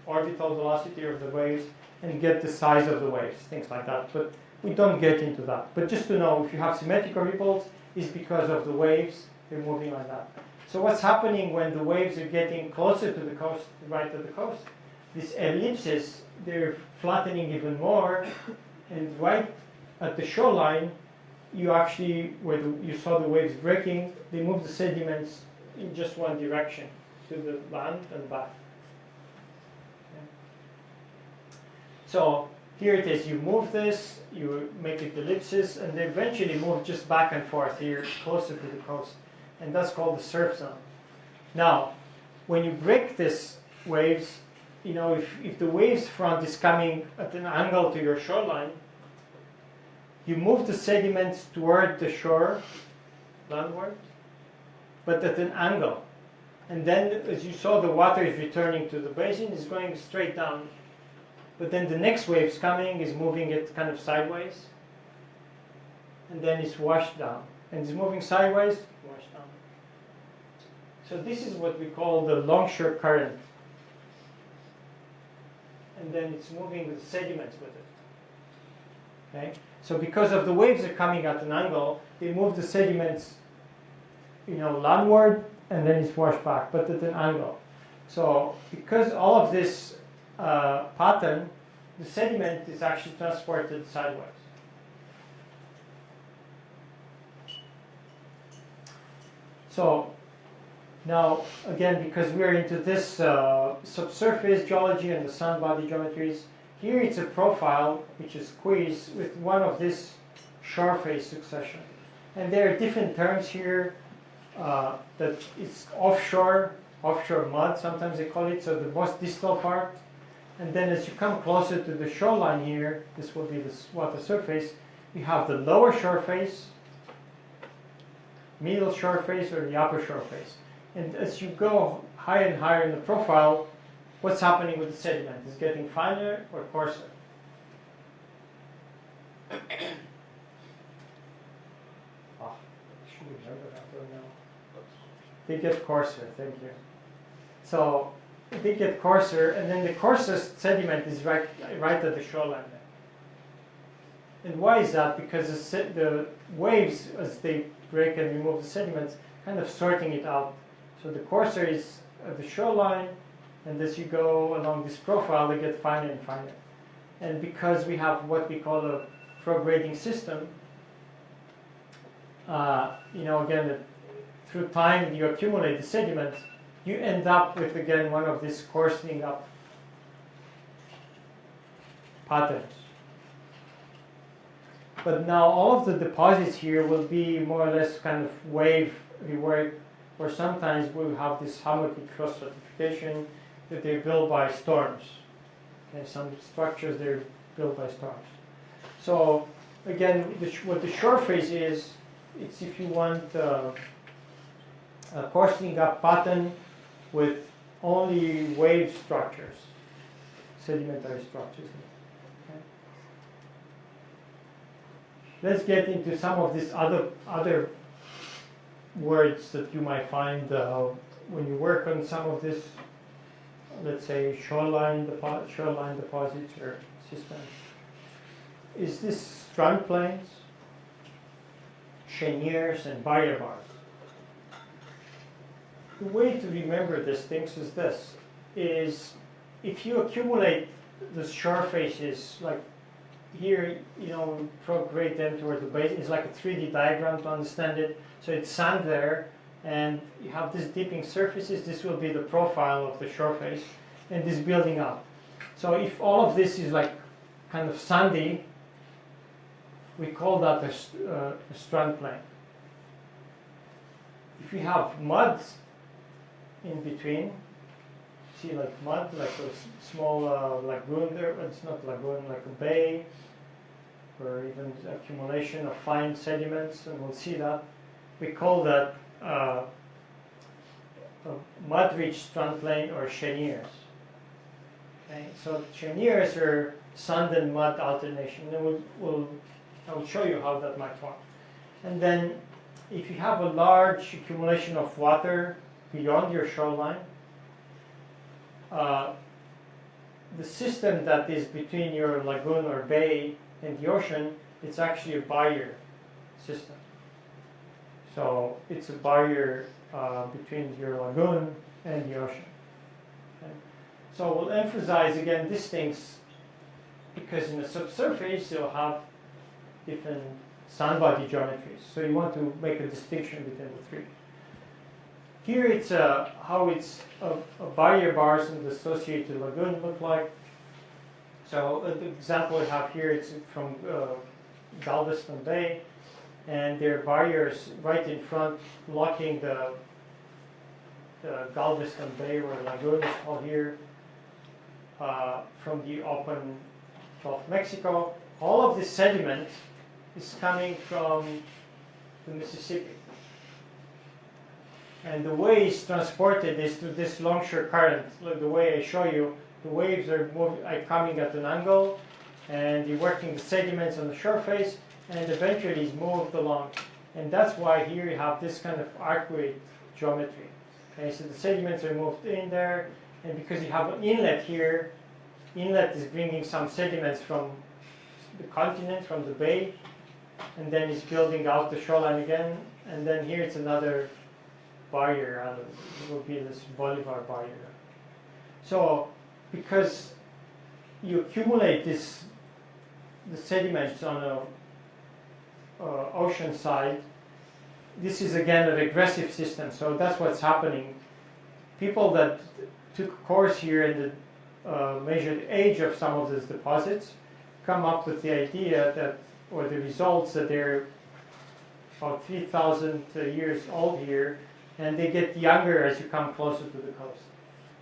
orbital velocity of the waves and get the size of the waves, things like that. But we don't get into that. But just to know, if you have symmetrical ripples, it's because of the waves, they're moving like that. So what's happening when the waves are getting closer to the coast, right to the coast? These ellipses, they're flattening even more, and right at the shoreline, you actually, where you saw the waves breaking, they move the sediments in just one direction, to the land and back. Okay. So here it is, you move this, you make it ellipses, and they eventually move just back and forth here, closer to the coast. And that's called the surf zone. Now, when you break these waves, you know, if the waves front is coming at an angle to your shoreline, you move the sediments toward the shore, landward, but at an angle. And then, as you saw, the water is returning to the basin, is going straight down. But then the next wave's coming, is moving it kind of sideways, and then it's washed down. And it's moving sideways, washed down. So this is what we call the longshore current. And then it's moving with sediments with it. Okay? So because of the waves are coming at an angle, they move the sediments, you know, landward, and then it's washed back, but at an angle. So because all of this pattern, the sediment is actually transported sideways. So now, again, because we're into this subsurface geology and the sand body geometries, here it's a profile which is squeezed with one of this shore face succession. And there are different terms here that it's offshore mud, sometimes they call it, so the most distal part. And then as you come closer to the shoreline here, this will be the water surface, you have the lower shore face, middle shore face, or the upper shore face. And as you go higher and higher in the profile, what's happening with the sediment? Is it getting finer or coarser? Oh, I should remember that right now. They get coarser, thank you. So they get coarser, and then the coarsest sediment is right at the shoreline there. And why is that? Because the waves, as they break and remove the sediments, kind of sorting it out. So the coarser is at the shoreline, and as you go along this profile, they get finer and finer. And because we have what we call a prograding system, you know, again, through time you accumulate the sediment, you end up with, again, one of these coarsening up patterns. But now all of the deposits here will be more or less kind of wave rework, or sometimes we'll have this Hamilton cross stratification that they're built by storms. Okay, some structures they're built by storms. So again, what the shore phase is, it's if you want a coarsening up pattern with only wave structures, sedimentary structures. Okay. Let's get into some of these other words that you might find when you work on some of this, let's say shoreline deposits or systems. Is this strand planes, cheniers, and barrier bars. The way to remember these things is this: is if you accumulate the shore faces, like here, prograde them toward the base. It's like a 3D diagram to understand it. So it's sand there, and you have these dipping surfaces. This will be the profile of the shore face, and this building up. So if all of this is like kind of sandy, we call that a strand plane. If you have mud in between, see like mud, like a small lagoon there, but it's not lagoon, like a bay, or even accumulation of fine sediments, and we'll see that. We call that a mud-rich strand plane or cheniers. Okay, so cheniers are sand and mud alternation, and I will show you how that might form. And then if you have a large accumulation of water beyond your shoreline, the system that is between your lagoon or bay and the ocean, it's actually a barrier system. So it's a barrier between your lagoon and the ocean. Okay? So we'll emphasize again these things because in the subsurface you'll have different sand body geometries. So you want to make a distinction between the three. Here it's how it's a barrier bars and the associated lagoon look like. So the example we have here is from Galveston Bay, and there are barriers right in front blocking the Galveston Bay, or lagoon is called here, from the open Gulf of Mexico. All of this sediment is coming from the Mississippi. And the way it's transported is through this longshore current. Like the way I show you, the waves are coming at an angle, and you're working the sediments on the shore face, and eventually it's moved along. And that's why here you have this kind of arcuate geometry. Okay, so the sediments are moved in there, and because you have an inlet here, inlet is bringing some sediments from the continent, from the bay, and then it's building out the shoreline again, and then here it's another barrier, it will be this Bolivar barrier. So because you accumulate the sediments on a ocean side, this is again a regressive system, so that's what's happening. People that took a course here and measured age of some of these deposits come up with the idea that, or the results that they're about 3,000 years old here, and they get younger as you come closer to the coast.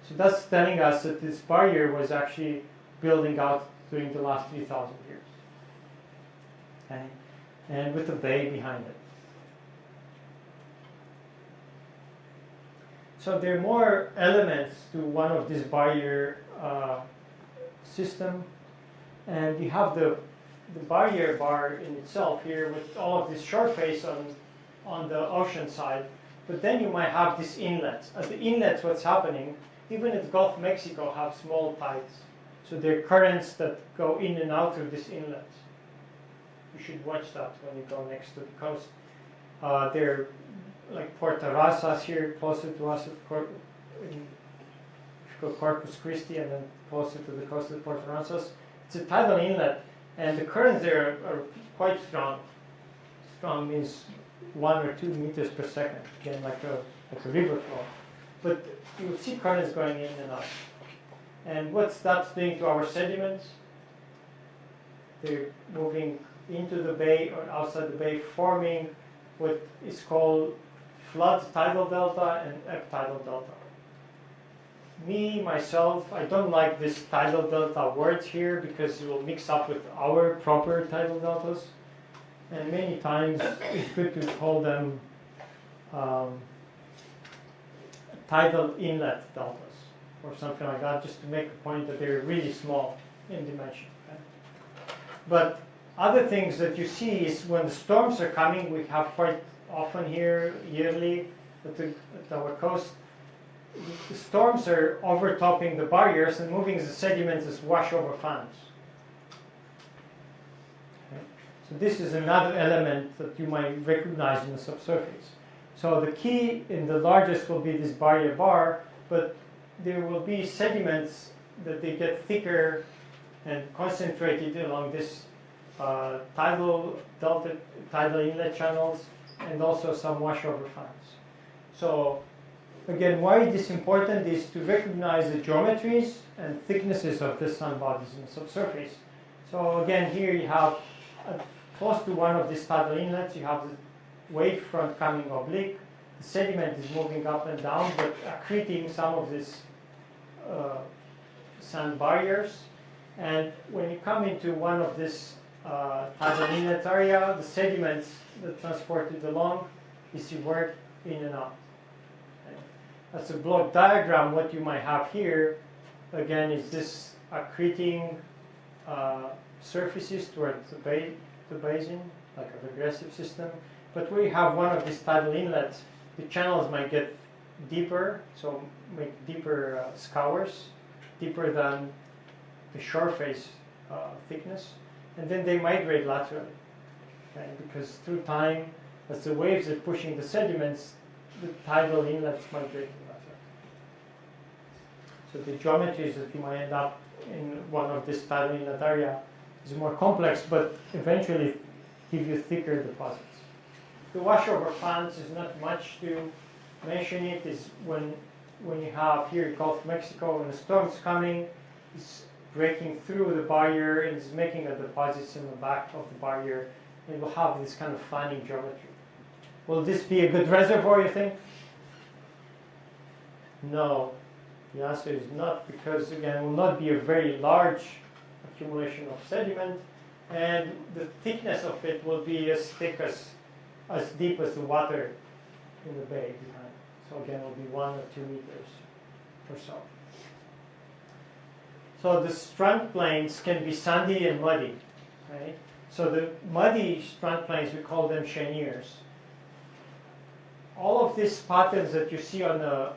So that's telling us that this barrier was actually building out during the last 3,000 years. Okay? And with the bay behind it. So there are more elements to one of this barrier system, and you have the barrier bar in itself here with all of this shore face on the ocean side, but then you might have this inlet. At the inlets, what's happening, even at the Gulf of Mexico have small tides, so there are currents that go in and out of this inlet. You should watch that when you go next to the coast. There like Puerto Razas here, closer to us at Corpus Christi, and then closer to the coast of Puerto Razas. It's a tidal inlet, and the currents there are quite strong. Strong means 1 or 2 meters per second, again like a river flow. But you see currents going in and out. And what's that doing to our sediments? They're moving into the bay or outside the bay, forming what is called flood tidal delta and ebb tidal delta. Me, myself, I don't like this tidal delta words here because it will mix up with our proper tidal deltas. And many times it's good to call them tidal inlet deltas or something like that, just to make the point that they're really small in dimension. Okay? But other things that you see is when the storms are coming, we have quite often here yearly at our coast, the storms are overtopping the barriers and moving the sediments as washover fans. Okay? So this is another element that you might recognize in the subsurface. So the key in the largest will be this barrier bar, but there will be sediments that they get thicker and concentrated along this tidal delta, tidal inlet channels, and also some washover fans. So again, why is this important is to recognize the geometries and thicknesses of the sand bodies in the subsurface. So again, here you have close to one of these tidal inlets, you have the wave front coming oblique. The sediment is moving up and down, but accreting some of these sand barriers. And when you come into one of these tidal inlet area, the sediments that transported along is work in and out. Okay. As a block diagram, what you might have here, again, is this accreting surfaces towards the basin, like a regressive system. But where you have one of these tidal inlets, the channels might get deeper, so make deeper scours, deeper than the shore face thickness, and then they migrate laterally. Okay? Because through time, as the waves are pushing the sediments, the tidal inlets migrate laterally. So the geometries that you might end up in one of this tidal inlet area is more complex, but eventually give you thicker deposits. The washover fans is not much to mention. It is when you have here Gulf of Mexico, when the storm's coming, it's breaking through the barrier and it's making a deposits in the back of the barrier, and will have this kind of fanning geometry. Will this be a good reservoir, you think? No. The answer is not, because again, it will not be a very large accumulation of sediment, and the thickness of it will be as thick as deep as the water in the bay behind. So again, it will be 1 or 2 meters or so. So the strand plains can be sandy and muddy, right? So the muddy strand plains, we call them cheniers. All of these patterns that you see on the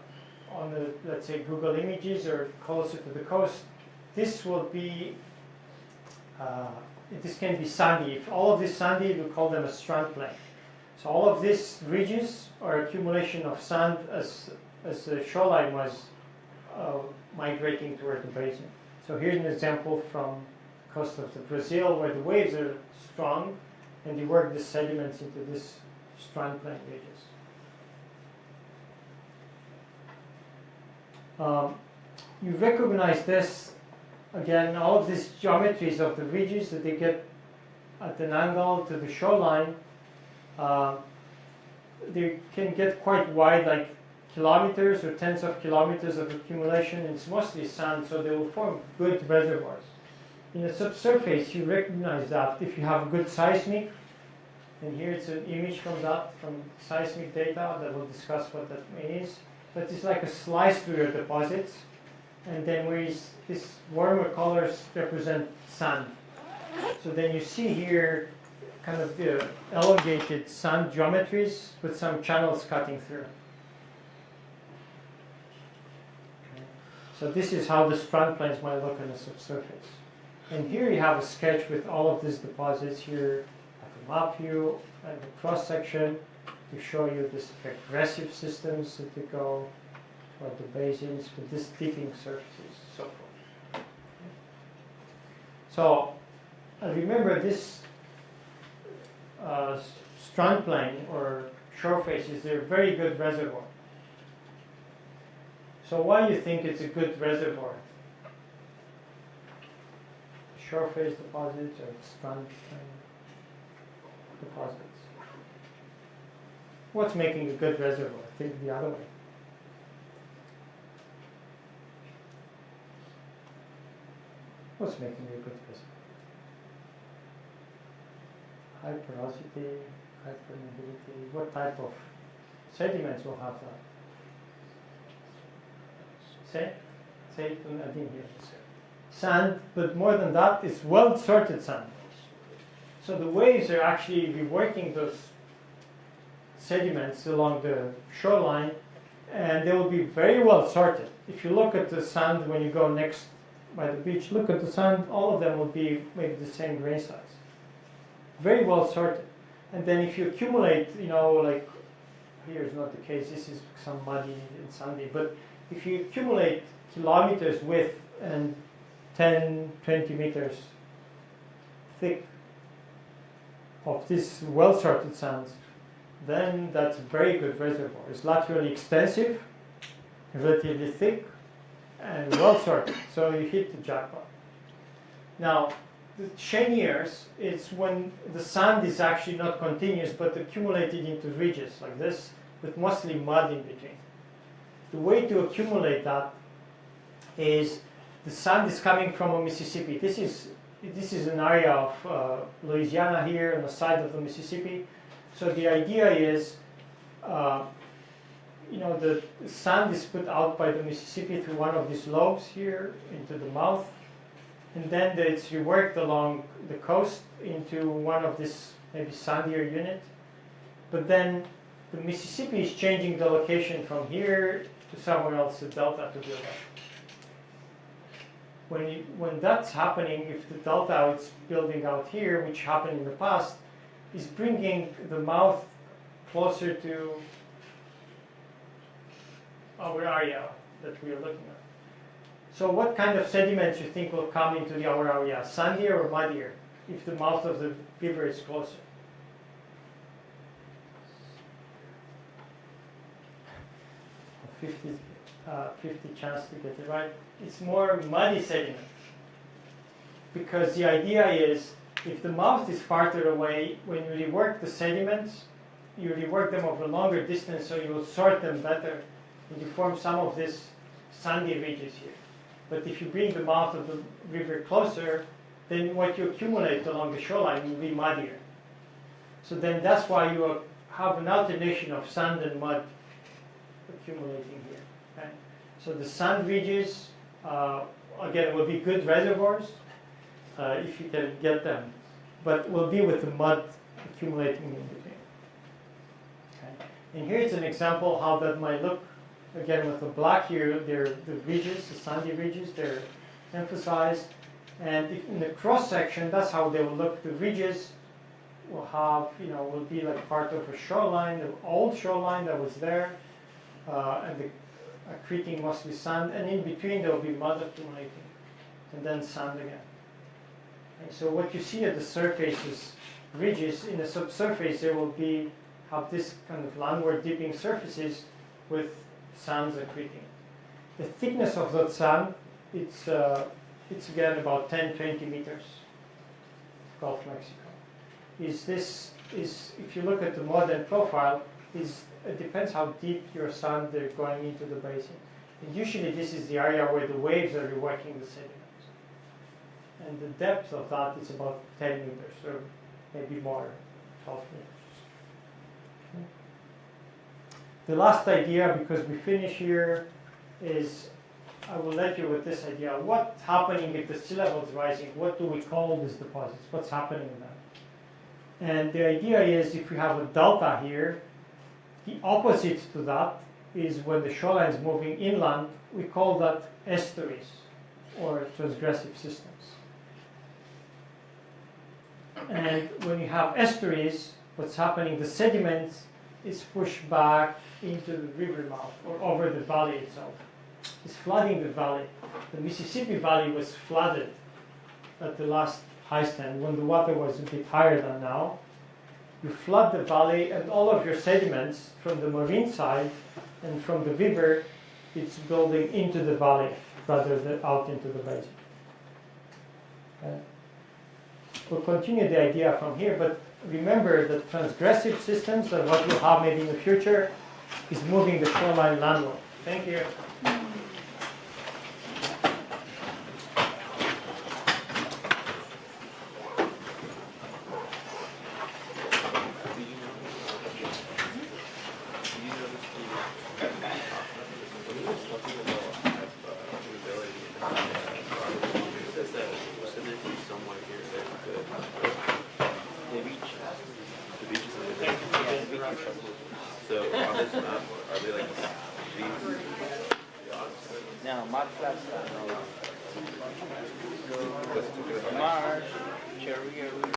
let's say Google Images or closer to the coast, this will be this can be sandy. If all of this sandy, we call them a strand plain. So all of these ridges are accumulation of sand as the shoreline was migrating toward the basin. So here's an example from the coast of Brazil where the waves are strong and they work the sediments into this strand plain ridges. You recognize this, again, all of these geometries of the ridges that they get at an angle to the shoreline, they can get quite wide, like kilometers or tens of kilometers of accumulation. It's mostly sand, so they will form good reservoirs. In the subsurface, you recognize that if you have good seismic, and here it's an image from seismic data that will discuss what that means. But it's like a slice through your deposits, and then these warmer colors represent sand. So then you see here kind of the elongated sand geometries with some channels cutting through. Okay. So this is how the strand plains might look on the subsurface. And here you have a sketch with all of these deposits here at the map view and the cross section to show you this regressive systems that they go toward the basins with these dipping surfaces, so forth. So remember this strand plain or shore faces, they're a very good reservoir. So why do you think it's a good reservoir? Shore face deposits or strand plain? deposits. What's making a good reservoir? Think the other way. What's making a good reservoir? High porosity, high permeability. What type of sediments will have that? Say it, I didn't hear. Sand, but more than that, it's well-sorted sand. So the waves are actually reworking those sediments along the shoreline, and they will be very well sorted. If you look at the sand when you go next by the beach, look at the sand, all of them will be maybe the same grain size. Very well sorted. And then if you accumulate, like here is not the case, this is some muddy and sandy, but if you accumulate kilometers width and 10, 20 meters thick of this well-sorted sands, then that's a very good reservoir. It's laterally extensive, relatively thick, and well-sorted, so you hit the jackpot. Now, the cheniers is when the sand is actually not continuous, but accumulated into ridges like this, with mostly mud in between. The way to accumulate that is the sand is coming from a Mississippi. This is an area of Louisiana here on the side of the Mississippi. So the idea is, the sand is put out by the Mississippi through one of these lobes here into the mouth, and then it's reworked along the coast into one of this maybe sandier unit. But then the Mississippi is changing the location from here to somewhere else, the delta to build up. When that's happening, if the delta is building out here, which happened in the past, is bringing the mouth closer to our area that we are looking at. So what kind of sediments you think will come into our area? Sandier or muddier if the mouth of the river is closer? 50 chance to get it right. It's more muddy sediment. Because the idea is, if the mouth is farther away, when you rework the sediments, you rework them over a longer distance, so you will sort them better, and you form some of these sandy ridges here. But if you bring the mouth of the river closer, then what you accumulate along the shoreline will be muddier. So then that's why you have an alternation of sand and mud accumulating here. Okay? So the sand ridges, again, will be good reservoirs if you can get them, but will be with the mud accumulating in between. Okay? And here's an example how that might look. Again, with the black here, they're the ridges, the sandy ridges, they're emphasized. And if in the cross section, that's how they will look. The ridges will have, will be like part of a shoreline, the old shoreline that was there, and the accreting mostly sand, and in between there will be mud accumulating, and then sand again. And so what you see at the surface is ridges. In the subsurface, there will have this kind of landward dipping surfaces with sands accreting. The thickness of that sand, it's again about 10-20 meters. Gulf of Mexico. If you look at the modern profile, it depends how deep your sand they're going into the basin. And usually this is the area where the waves are reworking the sediments. And the depth of that is about 10 meters, or maybe more, 12 meters. Okay. The last idea, because we finish here, is I will let you with this idea. What's happening if the sea level is rising? What do we call these deposits? What's happening in that? And the idea is if we have a delta here, the opposite to that is when the shoreline is moving inland, we call that estuaries or transgressive systems. And when you have estuaries, what's happening, the sediments is pushed back into the river mouth or over the valley itself. It's flooding the valley. The Mississippi Valley was flooded at the last high stand when the water was a bit higher than now. You flood the valley, and all of your sediments from the marine side and from the river, it's building into the valley rather than out into the basin. Okay. we'll continue the idea from here, but remember that transgressive systems and what we'll have maybe in the future is moving the shoreline landward. Thank you. So on this map, are they like these? Now, Mark Plaza, Marsh, Cherry,